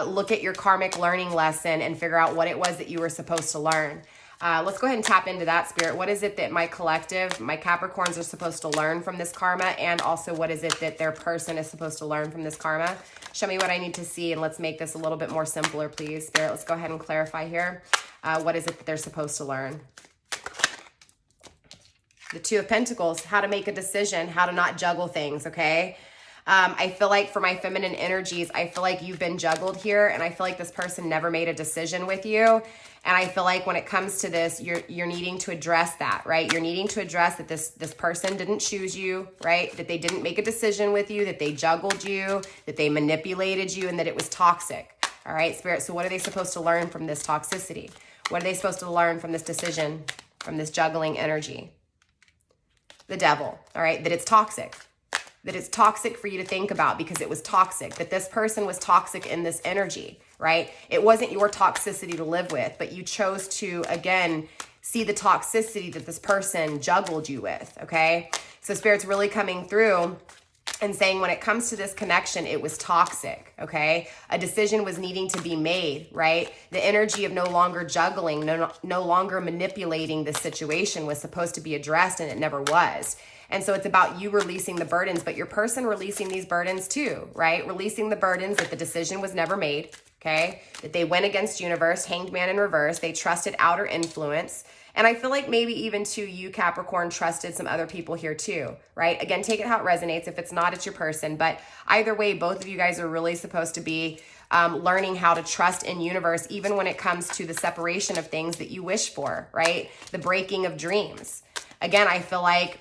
look at your karmic learning lesson and figure out what it was that you were supposed to learn. Let's go ahead and tap into that, Spirit. What is it that my collective, my Capricorns, are supposed to learn from this karma? And also, what is it that their person is supposed to learn from this karma? Show me what I need to see, and let's make this a little bit more simpler, please. Spirit, let's go ahead and clarify here. What is it that they're supposed to learn? The Two of Pentacles, how to make a decision, how to not juggle things, okay? I feel like for my feminine energies, I feel like you've been juggled here, and I feel like this person never made a decision with you. And I feel like when it comes to this, you're needing to address that, right? You're needing to address that this person didn't choose you, right? That they didn't make a decision with you, that they juggled you, that they manipulated you, and that it was toxic. All right, Spirit, so what are they supposed to learn from this toxicity? What are they supposed to learn from this decision, from this juggling energy? The Devil, all right? That it's toxic. That it's toxic for you to think about because it was toxic. That this person was toxic in this energy, right? It wasn't your toxicity to live with, but you chose to, again, see the toxicity that this person juggled you with, okay? So Spirit's really coming through and saying when it comes to this connection, it was toxic, okay? A decision was needing to be made, right? The energy of no longer juggling, no longer manipulating the situation was supposed to be addressed, and it never was. And so it's about you releasing the burdens, but your person releasing these burdens too, right? Releasing the burdens that the decision was never made, okay? That they went against universe, Hanged Man in reverse. They trusted outer influence. And I feel like maybe even too, you Capricorn trusted some other people here too, right? Again, take it how it resonates. If it's not, it's your person. But either way, both of you guys are really supposed to be learning how to trust in universe, even when it comes to the separation of things that you wish for, right? The breaking of dreams. Again, I feel like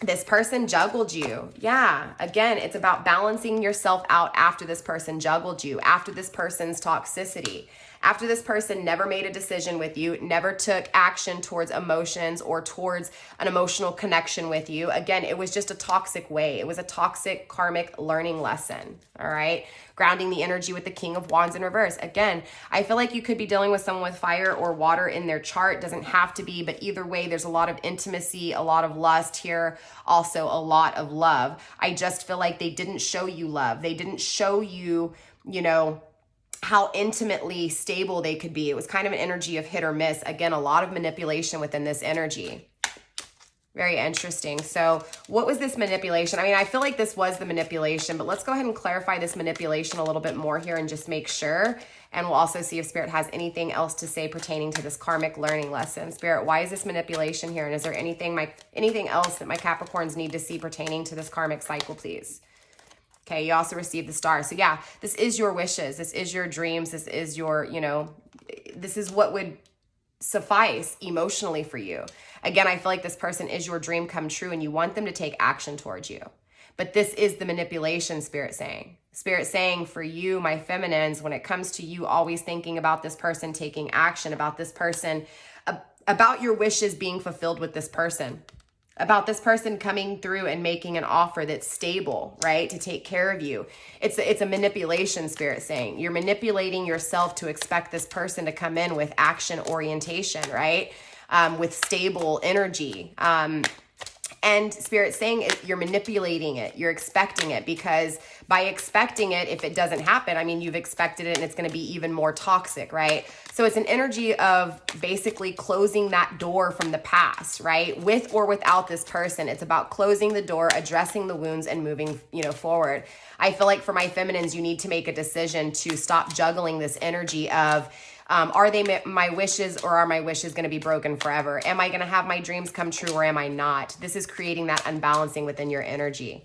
this person juggled you. Yeah, again, it's about balancing yourself out after this person juggled you, after this person's toxicity. After this person never made a decision with you, never took action towards emotions or towards an emotional connection with you. Again, it was just a toxic way. It was a toxic karmic learning lesson, all right? Grounding the energy with the King of Wands in reverse. Again, I feel like you could be dealing with someone with fire or water in their chart. Doesn't have to be, but either way, there's a lot of intimacy, a lot of lust here, also a lot of love. I just feel like they didn't show you love. They didn't show you, you know, how intimately stable they could be. It was kind of an energy of hit or miss. Again, a lot of manipulation within this energy. Very interesting. So what was this manipulation? I mean, I feel like this was the manipulation, but let's go ahead and clarify this manipulation a little bit more here and just make sure. And we'll also see if Spirit has anything else to say pertaining to this karmic learning lesson. Spirit, why is this manipulation here? And is there anything else that my Capricorns need to see pertaining to this karmic cycle, please? Okay, you also received the star. So yeah, this is your wishes. This is your dreams. This is your, you know, this is what would suffice emotionally for you. Again, I feel like this person is your dream come true and you want them to take action towards you. But this is the manipulation, Spirit saying. Spirit saying for you, my feminines, when it comes to you always thinking about this person taking action, about this person, about your wishes being fulfilled with this person. About this person coming through and making an offer that's stable, right? To take care of you. It's a manipulation, Spirit saying. You're manipulating yourself to expect this person to come in with action orientation, right? With stable energy. And Spirit saying you're manipulating it. You're expecting it because by expecting it, if it doesn't happen, I mean, you've expected it and it's going to be even more toxic, right? So it's an energy of basically closing that door from the past, right? With or without this person, it's about closing the door, addressing the wounds and moving, you know, forward. I feel like for my feminines, you need to make a decision to stop juggling this energy of, are they my wishes or are my wishes going to be broken forever? Am I going to have my dreams come true or am I not? This is creating that unbalancing within your energy.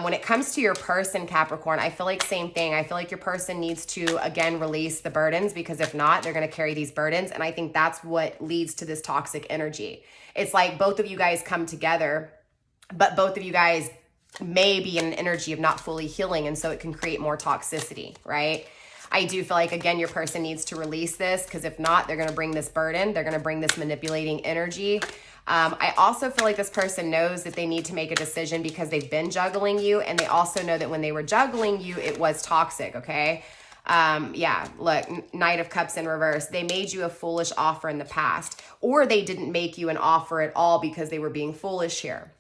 When it comes to your person, Capricorn, I feel like same thing. I feel like your person needs to, again, release the burdens because if not, they're going to carry these burdens. And I think that's what leads to this toxic energy. It's like both of you guys come together, but both of you guys may be in an energy of not fully healing. And so it can create more toxicity, right? I do feel like, again, your person needs to release this because if not, they're going to bring this burden. They're going to bring this manipulating energy. I also feel like this person knows that they need to make a decision because they've been juggling you. And they also know that when they were juggling you, it was toxic, okay? Yeah, look, Knight of Cups in reverse. They made you a foolish offer in the past. Or they didn't make you an offer at all because they were being foolish here.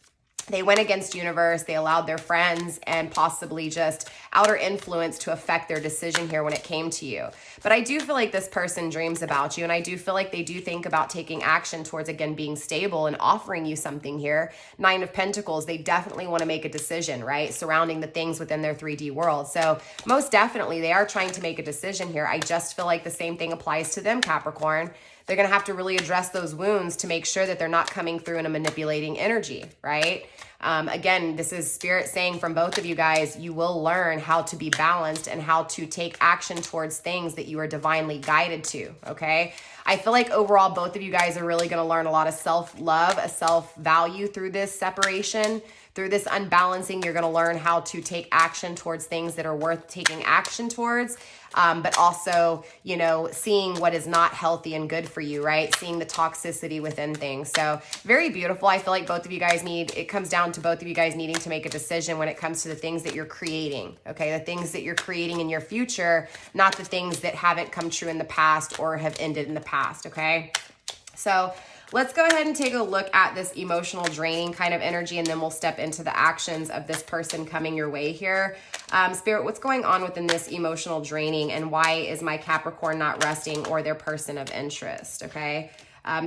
They went against universe. They allowed their friends and possibly just outer influence to affect their decision here when it came to you. But I do feel like this person dreams about you. And I do feel like they do think about taking action towards, again, being stable and offering you something here. 9 of Pentacles, they definitely want to make a decision, right? Surrounding the things within their 3D world. So most definitely they are trying to make a decision here. I just feel like the same thing applies to them, Capricorn. They're going to have to really address those wounds to make sure that they're not coming through in a manipulating energy, right? Again, this is Spirit saying from both of you guys, you will learn how to be balanced and how to take action towards things that you are divinely guided to, okay? I feel like overall, both of you guys are really going to learn a lot of self-love, a self-value through this separation. Through this unbalancing, you're going to learn how to take action towards things that are worth taking action towards. But also, you know, seeing what is not healthy and good for you, right? Seeing the toxicity within things. So very beautiful. I feel like both of you guys it comes down to both of you guys needing to make a decision when it comes to the things that you're creating, okay? The things that you're creating in your future, not the things that haven't come true in the past or have ended in the past, okay? So let's go ahead and take a look at this emotional draining kind of energy, and then we'll step into the actions of this person coming your way here. Spirit, what's going on within this emotional draining, and why is my Capricorn not resting or their person of interest, okay?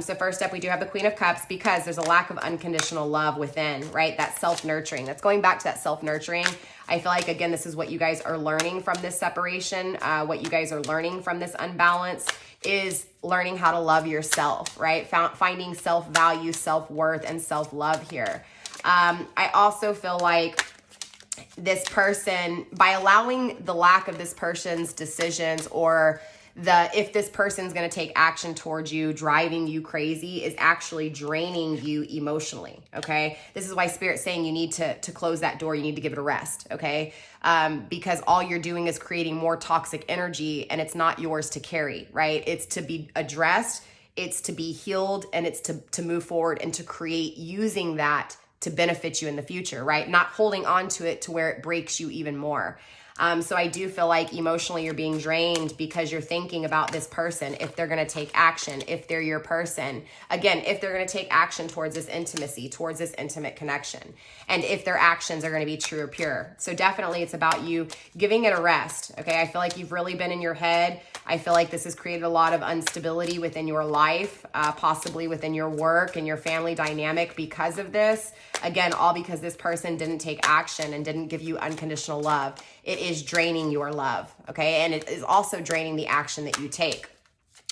So first up, we do have the Queen of Cups because there's a lack of unconditional love within, right? That self-nurturing. That's going back to that self-nurturing. I feel like, again, this is what you guys are learning from this separation. What you guys are learning from this unbalance is learning how to love yourself, right? Finding self-value, self-worth, and self-love here. I also feel like this person, by allowing the lack of this person's decisions, or if this person's going to take action towards you, driving you crazy, is actually draining you emotionally, okay? This is why Spirit's saying you need to close that door. You need to give it a rest, okay? Because all you're doing is creating more toxic energy, and it's not yours to carry, right? It's to be addressed, it's to be healed, and it's to move forward and to create using that to benefit you in the future, right? Not holding on to it to where it breaks you even more. So I do feel like emotionally you're being drained because you're thinking about this person, if they're going to take action, if they're your person. Again, if they're going to take action towards this intimacy, towards this intimate connection, and if their actions are going to be true or pure. So definitely it's about you giving it a rest, okay? I feel like you've really been in your head. I feel like this has created a lot of instability within your life, possibly within your work and your family dynamic because of this. Again, all because this person didn't take action and didn't give you unconditional love. It is draining your love, okay? And it is also draining the action that you take.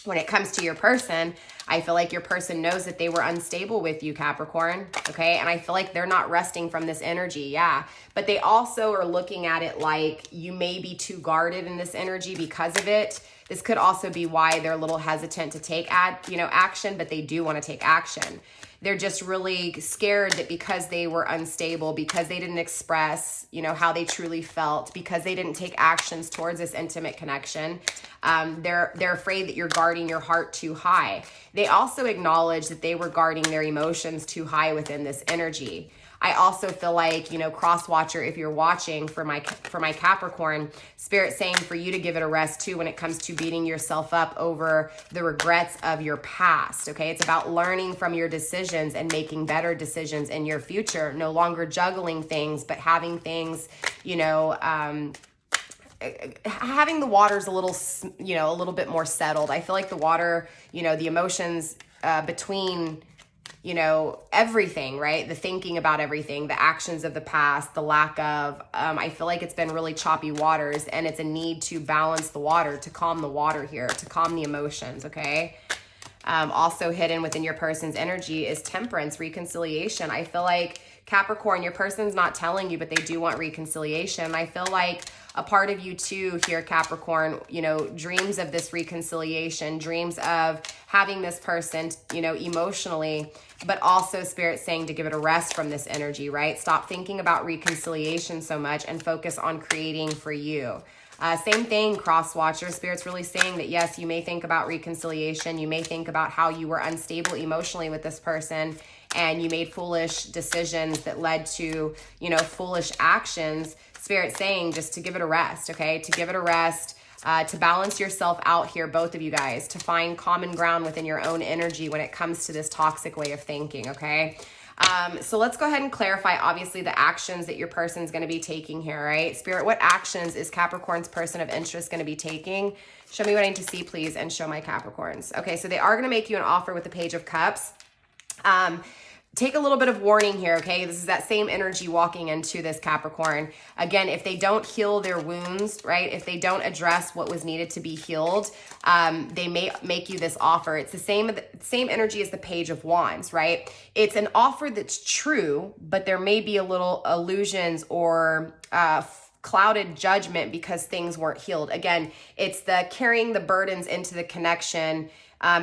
When it comes to your person, I feel like your person knows that they were unstable with you, Capricorn, okay? And I feel like they're not resting from this energy, yeah. But they also are looking at it like you may be too guarded in this energy because of it. This could also be why they're a little hesitant to take action, but they do want to take action. They're just really scared that because they were unstable, because they didn't express, how they truly felt, because they didn't take actions towards this intimate connection, they're afraid that you're guarding your heart too high. They also acknowledge that they were guarding their emotions too high within this energy. I also feel like, cross watcher, if you're watching for my Capricorn, Spirit saying for you to give it a rest too when it comes to beating yourself up over the regrets of your past, okay? It's about learning from your decisions and making better decisions in your future, no longer juggling things, but having things, having the waters a little bit more settled. I feel like the water, the emotions between everything, right? The thinking about everything, the actions of the past, the lack of, I feel like it's been really choppy waters, and it's a need to balance the water, to calm the water here, to calm the emotions, okay? Also hidden within your person's energy is temperance, reconciliation. I feel like Capricorn, your person's not telling you, but they do want reconciliation. I feel like a part of you too here, Capricorn, dreams of this reconciliation, dreams of having this person, emotionally, but also Spirit saying to give it a rest from this energy, right? Stop thinking about reconciliation so much and focus on creating for you. Same thing, cross watcher. Spirit's really saying that, yes, you may think about reconciliation. You may think about how you were unstable emotionally with this person and you made foolish decisions that led to, foolish actions. Spirit saying just to give it a rest, okay? To give it a rest, to balance yourself out here, both of you guys, to find common ground within your own energy when it comes to this toxic way of thinking, okay? So let's go ahead and clarify, obviously, the actions that your person's going to be taking here, right? Spirit, what actions is Capricorn's person of interest going to be taking? Show me what I need to see, please, and show my Capricorns. Okay, so they are going to make you an offer with the Page of Cups. Take a little bit of warning here, okay? This is that same energy walking into this Capricorn. Again, if they don't heal their wounds, right? If they don't address what was needed to be healed, they may make you this offer. It's the same energy as the Page of Wands, right? It's an offer that's true, but there may be a little illusions or clouded judgment because things weren't healed. Again, it's the carrying the burdens into the connection,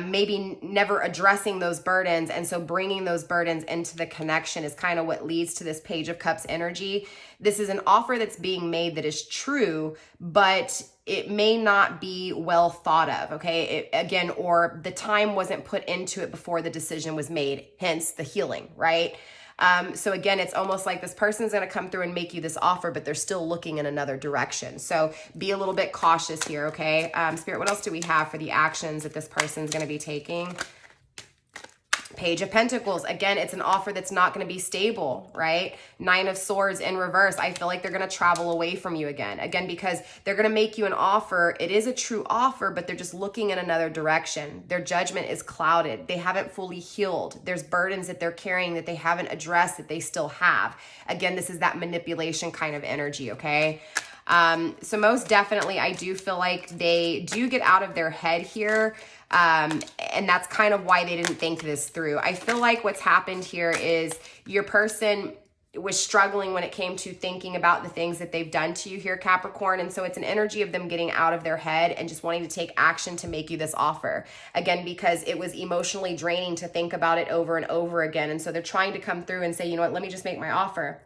maybe never addressing those burdens. And so bringing those burdens into the connection is kind of what leads to this Page of Cups energy. This is an offer that's being made that is true, but it may not be well thought of, okay? Or the time wasn't put into it before the decision was made, hence the healing, right? So again, it's almost like this person's going to come through and make you this offer, but they're still looking in another direction. So be a little bit cautious here, okay? Spirit, what else do we have for the actions that this person's going to be taking? Page of Pentacles, again, it's an offer that's not going to be stable, right? Nine of Swords in reverse. I feel like they're going to travel away from you again, because they're going to make you an offer. It is a true offer, but they're just looking in another direction. Their judgment is clouded. They haven't fully healed. There's burdens that they're carrying that they haven't addressed that they still have. Again, this is that manipulation kind of energy, okay? So most definitely, I do feel like they do get out of their head here. And that's kind of why they didn't think this through. I feel like what's happened here is your person was struggling when it came to thinking about the things that they've done to you here, Capricorn. And so it's an energy of them getting out of their head and just wanting to take action to make you this offer. Again, because it was emotionally draining to think about it over and over again. And so they're trying to come through and say, you know what, let me just make my offer.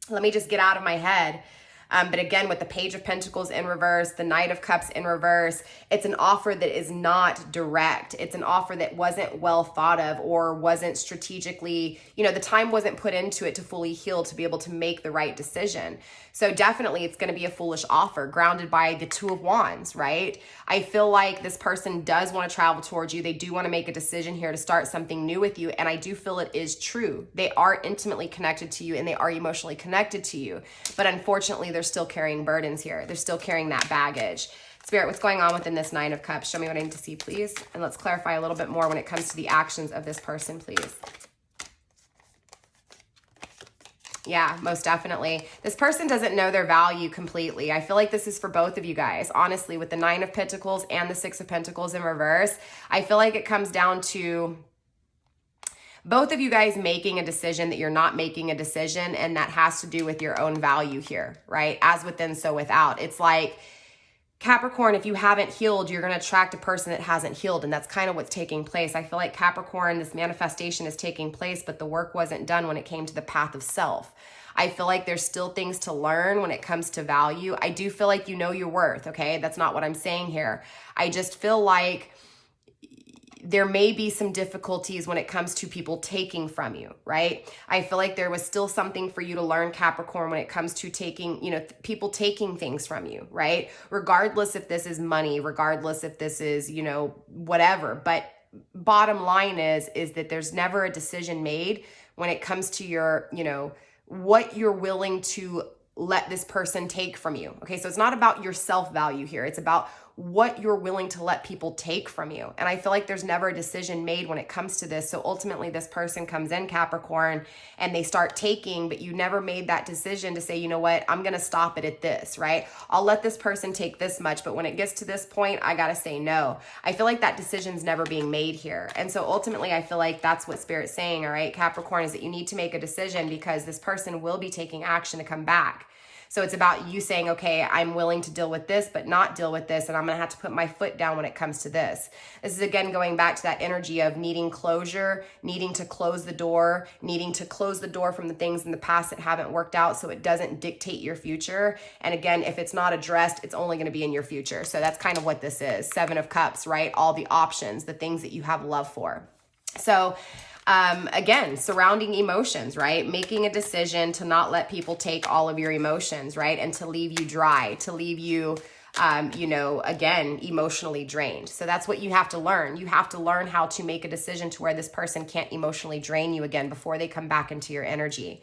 Let me just get out of my head. But again, with the Page of Pentacles in reverse, the Knight of Cups in reverse, it's an offer that is not direct. It's an offer that wasn't well thought of or wasn't strategically, you know, the time wasn't put into it to fully heal to be able to make the right decision. So definitely it's going to be a foolish offer grounded by the Two of Wands, right? I feel like this person does want to travel towards you. They do want to make a decision here to start something new with you. And I do feel it is true. They are intimately connected to you and they are emotionally connected to you. But unfortunately, they're still carrying burdens here. They're still carrying that baggage. Spirit, what's going on within this Nine of Cups? Show me what I need to see, please. And let's clarify a little bit more when it comes to the actions of this person, please. Yeah, most definitely. This person doesn't know their value completely. I feel like this is for both of you guys. Honestly, with the Nine of Pentacles and the Six of Pentacles in reverse, I feel like it comes down to both of you guys making a decision that you're not making a decision, and that has to do with your own value here, right? As within, so without. It's like, Capricorn, if you haven't healed, you're going to attract a person that hasn't healed, and that's kind of what's taking place. I feel like Capricorn, this manifestation is taking place, but the work wasn't done when it came to the path of self. I feel like there's still things to learn when it comes to value. I do feel like you know your worth, okay? That's not what I'm saying here. I just feel like there may be some difficulties when it comes to people taking from you, right? I feel like there was still something for you to learn, Capricorn, when it comes to taking, you know, people taking things from you, right? Regardless if this is money, regardless if this is, you know, whatever. But bottom line is that there's never a decision made when it comes to your, you know, what you're willing to let this person take from you. Okay, so it's not about your self-value here. It's about what you're willing to let people take from you. And I feel like there's never a decision made when it comes to this. So ultimately this person comes in, Capricorn, and they start taking, but you never made that decision to say, you know what, I'm going to stop it at this, right? I'll let this person take this much, but when it gets to this point, I got to say no. I feel like that decision's never being made here. And so ultimately I feel like that's what Spirit's saying, all right, Capricorn, is that you need to make a decision because this person will be taking action to come back. So it's about you saying, okay, I'm willing to deal with this, but not deal with this. And I'm going to have to put my foot down when it comes to this. This is, again, going back to that energy of needing closure, needing to close the door from the things in the past that haven't worked out so it doesn't dictate your future. And again, if it's not addressed, it's only going to be in your future. So that's kind of what this is. Seven of Cups, right? All the options, the things that you have love for. So again, surrounding emotions, right? Making a decision to not let people take all of your emotions, right? And to leave you dry, to leave you, you know, again, emotionally drained. So that's what you have to learn. You have to learn how to make a decision to where this person can't emotionally drain you again before they come back into your energy.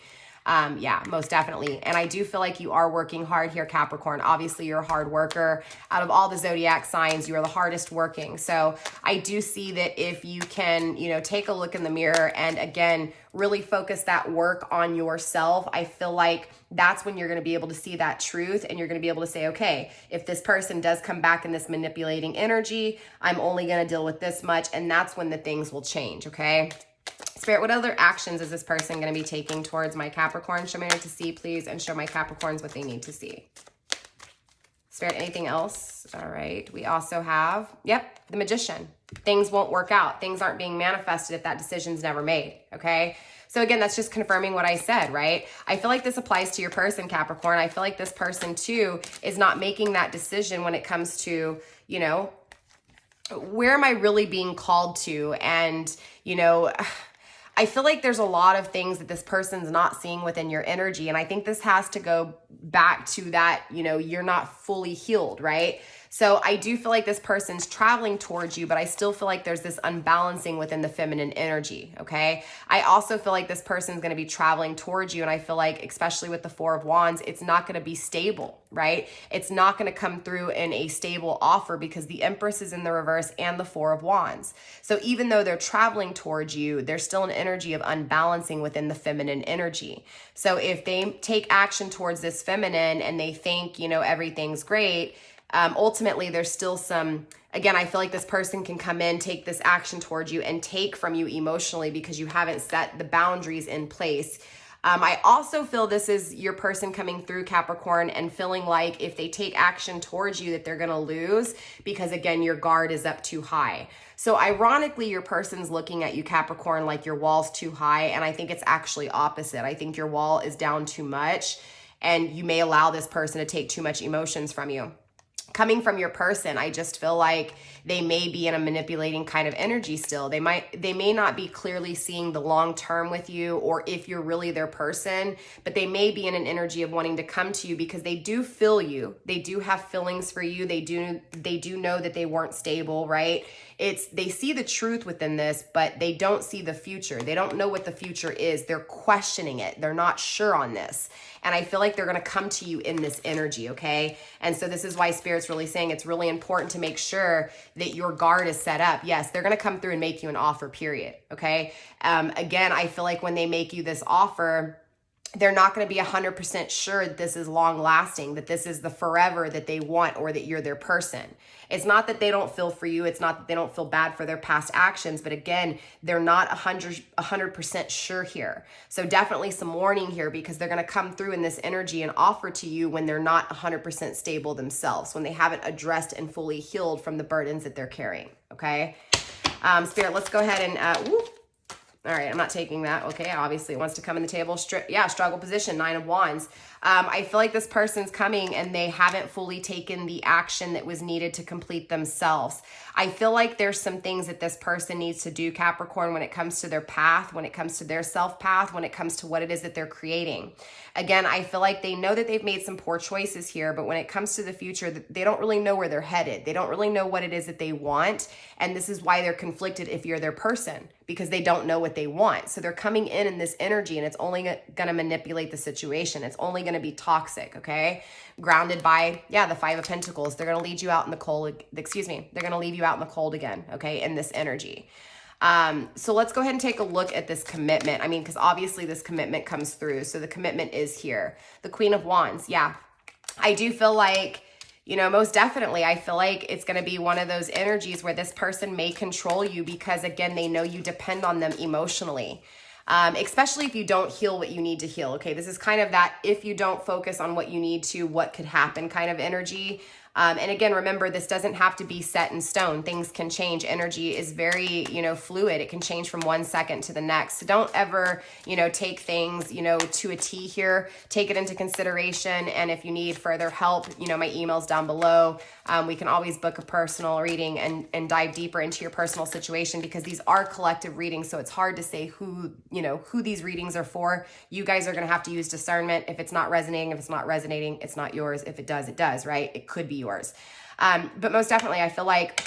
Yeah, most definitely. And I do feel like you are working hard here, Capricorn. Obviously, you're a hard worker. Out of all the zodiac signs, you are the hardest working. So I do see that if you can, you know, take a look in the mirror and again, really focus that work on yourself, I feel like that's when you're going to be able to see that truth and you're going to be able to say, okay, if this person does come back in this manipulating energy, I'm only going to deal with this much. And that's when the things will change, okay? Spirit, what other actions is this person going to be taking towards my Capricorn? Show me what I need to see, please, and show my Capricorns what they need to see. Spirit, anything else? All right. We also have, yep, the Magician. Things won't work out. Things aren't being manifested if that decision's never made, okay? So again, that's just confirming what I said, right? I feel like this applies to your person, Capricorn. I feel like this person, too, is not making that decision when it comes to, you know, where am I really being called to? And, you know, I feel like there's a lot of things that this person's not seeing within your energy. And I think this has to go back to that, you know, you're not fully healed, right? So I do feel like this person's traveling towards you, but I still feel like there's this unbalancing within the feminine energy, okay? I also feel like this person's going to be traveling towards you, and I feel like, especially with the Four of Wands, it's not going to be stable, right? It's not going to come through in a stable offer because the Empress is in the reverse and the Four of Wands. So even though they're traveling towards you, there's still an energy of unbalancing within the feminine energy. So if they take action towards this feminine and they think, you know, everything's great, ultimately there's still some, again, I feel like this person can come in, take this action towards you and take from you emotionally because you haven't set the boundaries in place. I also feel this is your person coming through, Capricorn, and feeling like if they take action towards you that they're going to lose because, again, your guard is up too high. So ironically, your person's looking at you, Capricorn, like your wall's too high, and I think it's actually opposite. I think your wall is down too much, and you may allow this person to take too much emotions from you. Coming from your person, I just feel like they may be in a manipulating kind of energy still. They may not be clearly seeing the long term with you, or if you're really their person, but they may be in an energy of wanting to come to you because they do feel you. They do have feelings for you. They do know that they weren't stable, right? They see the truth within this, but they don't see the future. They don't know what the future is. They're questioning it. They're not sure on this. And I feel like they're going to come to you in this energy, okay? And so this is why Spirit's really saying it's really important to make sure that your guard is set up. Yes, they're going to come through and make you an offer, period, okay? Again, I feel like when they make you this offer, they're not going to be 100% sure that this is long lasting, that this is the forever that they want, or that you're their person. It's not that they don't feel for you. It's not that they don't feel bad for their past actions. But again, they're not 100% sure here. So definitely some warning here, because they're going to come through in this energy and offer to you when they're not 100% stable themselves, when they haven't addressed and fully healed from the burdens that they're carrying. Okay. Spirit, let's go ahead and, all right, I'm not taking that. Okay, obviously it wants to come in the table. Struggle position, 9 of Wands. I feel like this person's coming and they haven't fully taken the action that was needed to complete themselves. I feel like there's some things that this person needs to do, Capricorn, when it comes to their path, when it comes to their self path, when it comes to what it is that they're creating. Again, I feel like they know that they've made some poor choices here, but when it comes to the future, they don't really know where they're headed. They don't really know what it is that they want. And this is why they're conflicted if you're their person, because they don't know what they want. So they're coming in this energy, and it's only going to manipulate the situation. It's only going to be toxic, okay? Grounded by, the 5 of Pentacles. They're going to lead you out in the cold. They're going to leave you out in the cold again, okay, in this energy. So let's go ahead and take a look at this commitment. I mean, because obviously this commitment comes through. So the commitment is here. The Queen of Wands. Yeah, I do feel like, most definitely, I feel like it's going to be one of those energies where this person may control you because, again, they know you depend on them emotionally. Especially if you don't heal what you need to heal. Okay, this is kind of that if you don't focus on what you need to, what could happen kind of energy. And again, remember, this doesn't have to be set in stone. Things can change. Energy is very, fluid. It can change from one second to the next. So don't ever, take things, to a T here. Take it into consideration. And if you need further help, my email's down below. We can always book a personal reading and dive deeper into your personal situation, because these are collective readings. So it's hard to say who these readings are for. You guys are going to have to use discernment. If it's not resonating, it's not yours. If it does, right? It could be yours. But most definitely, I feel like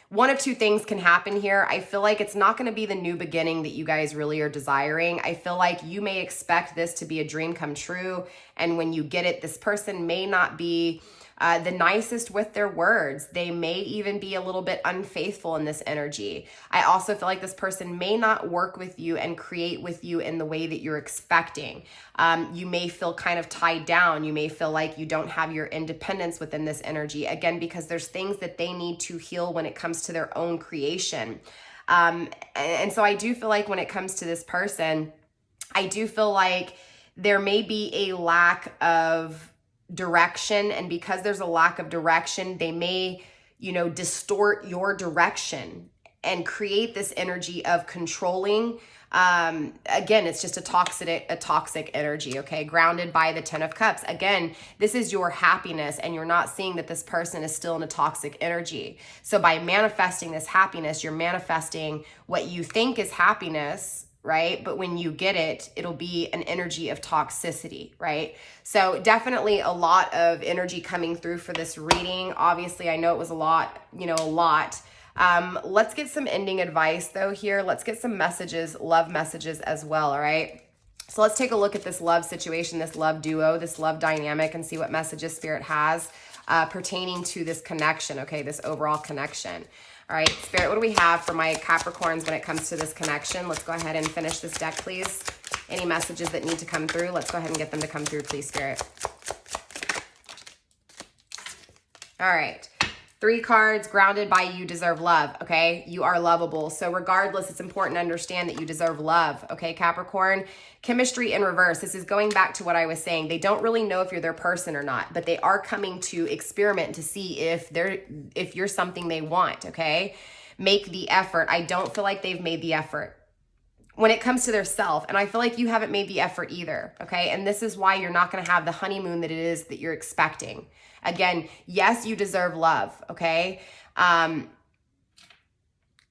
one of two things can happen here. I feel like it's not going to be the new beginning that you guys really are desiring. I feel like you may expect this to be a dream come true. And when you get it, this person may not be the nicest with their words. They may even be a little bit unfaithful in this energy. I also feel like this person may not work with you and create with you in the way that you're expecting. You may feel kind of tied down. You may feel like you don't have your independence within this energy. Again, because there's things that they need to heal when it comes to their own creation. And so I do feel like when it comes to this person, I do feel like there may be a lack of direction, and because there's a lack of direction, they may, distort your direction and create this energy of controlling. Again, it's just a toxic energy, okay? Grounded by the 10 of Cups. Again, this is your happiness, and you're not seeing that this person is still in a toxic energy. So by manifesting this happiness, you're manifesting what you think is happiness, right? But when you get it, it'll be an energy of toxicity, right? So definitely a lot of energy coming through for this reading. Obviously, I know it was a lot, you know, a lot. Let's get some ending advice though here. Let's get some messages, love messages as well, all right? So let's take a look at this love situation, this love duo, this love dynamic, and see what messages Spirit has pertaining to this connection, okay, this overall connection. All right, Spirit, what do we have for my Capricorns when it comes to this connection? Let's go ahead and finish this deck, please. Any messages that need to come through, let's go ahead and get them to come through, please, Spirit. All right. 3 cards, grounded by you deserve love, okay? You are lovable. So regardless, it's important to understand that you deserve love, okay, Capricorn? Chemistry in reverse. This is going back to what I was saying. They don't really know if you're their person or not, but they are coming to experiment to see if you're something they want, okay? Make the effort. I don't feel like they've made the effort when it comes to their self. And I feel like you haven't made the effort either, okay? And this is why you're not going to have the honeymoon that it is that you're expecting. Again, yes, you deserve love, okay?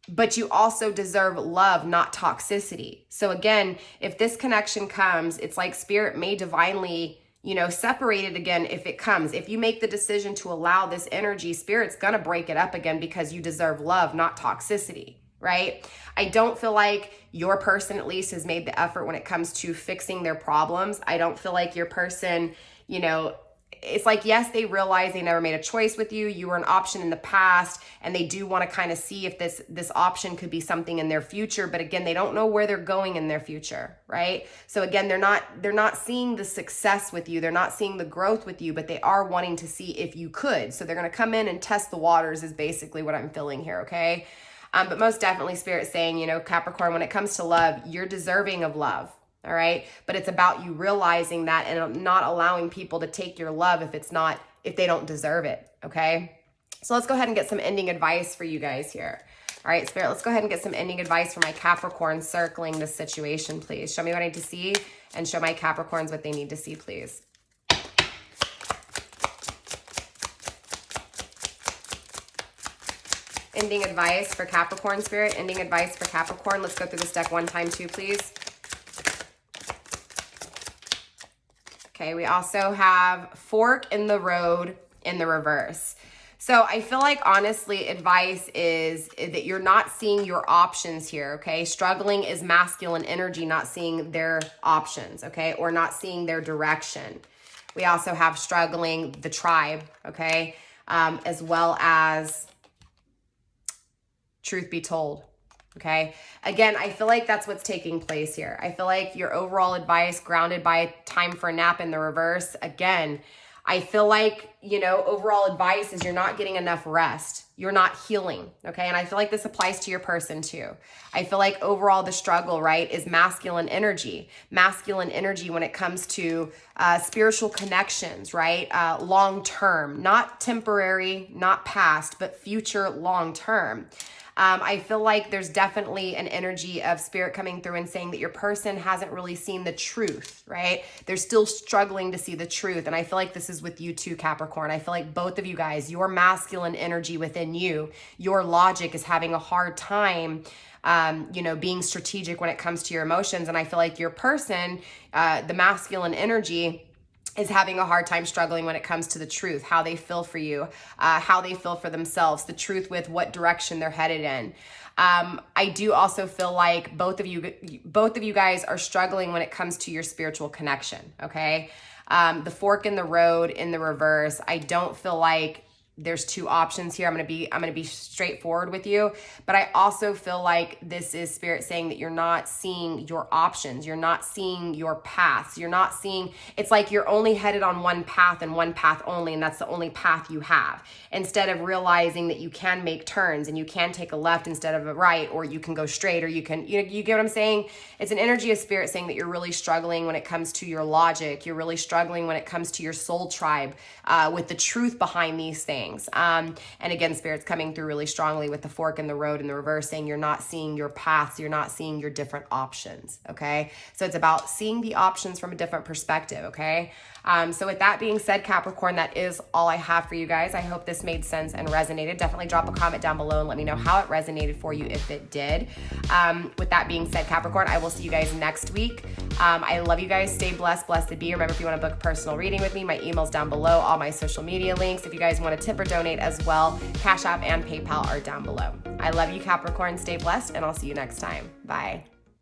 But you also deserve love, not toxicity. So again, if this connection comes, it's like Spirit may divinely, you know, separate it again if it comes. If you make the decision to allow this energy, Spirit's gonna break it up again because you deserve love, not toxicity, right? I don't feel like your person at least has made the effort when it comes to fixing their problems. I don't feel like your person, you know, it's like, yes, they realize they never made a choice with you. You were an option in the past, and they do want to kind of see if this option could be something in their future. But again, they don't know where they're going in their future, right? So again, they're not seeing the success with you. They're not seeing the growth with you, but they are wanting to see if you could. So they're going to come in and test the waters is basically what I'm feeling here, okay? But most definitely Spirit saying, you know, Capricorn, when it comes to love, you're deserving of love. All right. But it's about you realizing that and not allowing people to take your love if they don't deserve it. Okay. So let's go ahead and get some ending advice for you guys here. All right, Spirit, let's go ahead and get some ending advice for my Capricorn circling this situation, please. Show me what I need to see and show my Capricorns what they need to see, please. Ending advice for Capricorn, Spirit. Ending advice for Capricorn. Let's go through this deck one time too, please. Okay, we also have fork in the road in the reverse. So I feel like honestly advice is that you're not seeing your options here, okay? Struggling is masculine energy, not seeing their options, okay? Or not seeing their direction. We also have struggling, the tribe, okay? As well as truth be told. Okay. Again, I feel like that's what's taking place here. I feel like your overall advice grounded by time for a nap in the reverse. Again, I feel like, you know, overall advice is you're not getting enough rest. You're not healing. Okay. And I feel like this applies to your person too. I feel like overall the struggle, right, is masculine energy. Masculine energy when it comes to spiritual connections, right? Long term, not temporary, not past, but future long term. I feel like there's definitely an energy of Spirit coming through and saying that your person hasn't really seen the truth, right? They're still struggling to see the truth. And I feel like this is with you too, Capricorn. I feel like both of you guys, your masculine energy within you, your logic is having a hard time, you know, being strategic when it comes to your emotions. And I feel like your person, the masculine energy, is having a hard time struggling when it comes to the truth, how they feel for you, how they feel for themselves, the truth with what direction they're headed in. I do also feel like both of you guys are struggling when it comes to your spiritual connection, okay? The fork in the road in the reverse, I don't feel like there's two options here. I'm going to be straightforward with you, but I also feel like this is Spirit saying that you're not seeing your options. You're not seeing your paths. You're not seeing, it's like you're only headed on one path and one path only, and that's the only path you have, instead of realizing that you can make turns and you can take a left instead of a right, or you can go straight, or you can, you get what I'm saying? It's an energy of Spirit saying that you're really struggling when it comes to your logic. You're really struggling when it comes to your soul tribe, with the truth behind these things. things. And again, Spirit's coming through really strongly with the fork in the road in the reverse, saying you're not seeing your paths, you're not seeing your different options, okay? So it's about seeing the options from a different perspective, okay? So with that being said, Capricorn, that is all I have for you guys. I hope this made sense and resonated. Definitely drop a comment down below and let me know how it resonated for you if it did. With that being said, Capricorn, I will see you guys next week. I love you guys. Stay blessed, blessed be. Remember, if you want to book a personal reading with me, my email's down below, all my social media links. If you guys want to tip or donate as well, Cash App and PayPal are down below. I love you, Capricorn. Stay blessed, and I'll see you next time. Bye.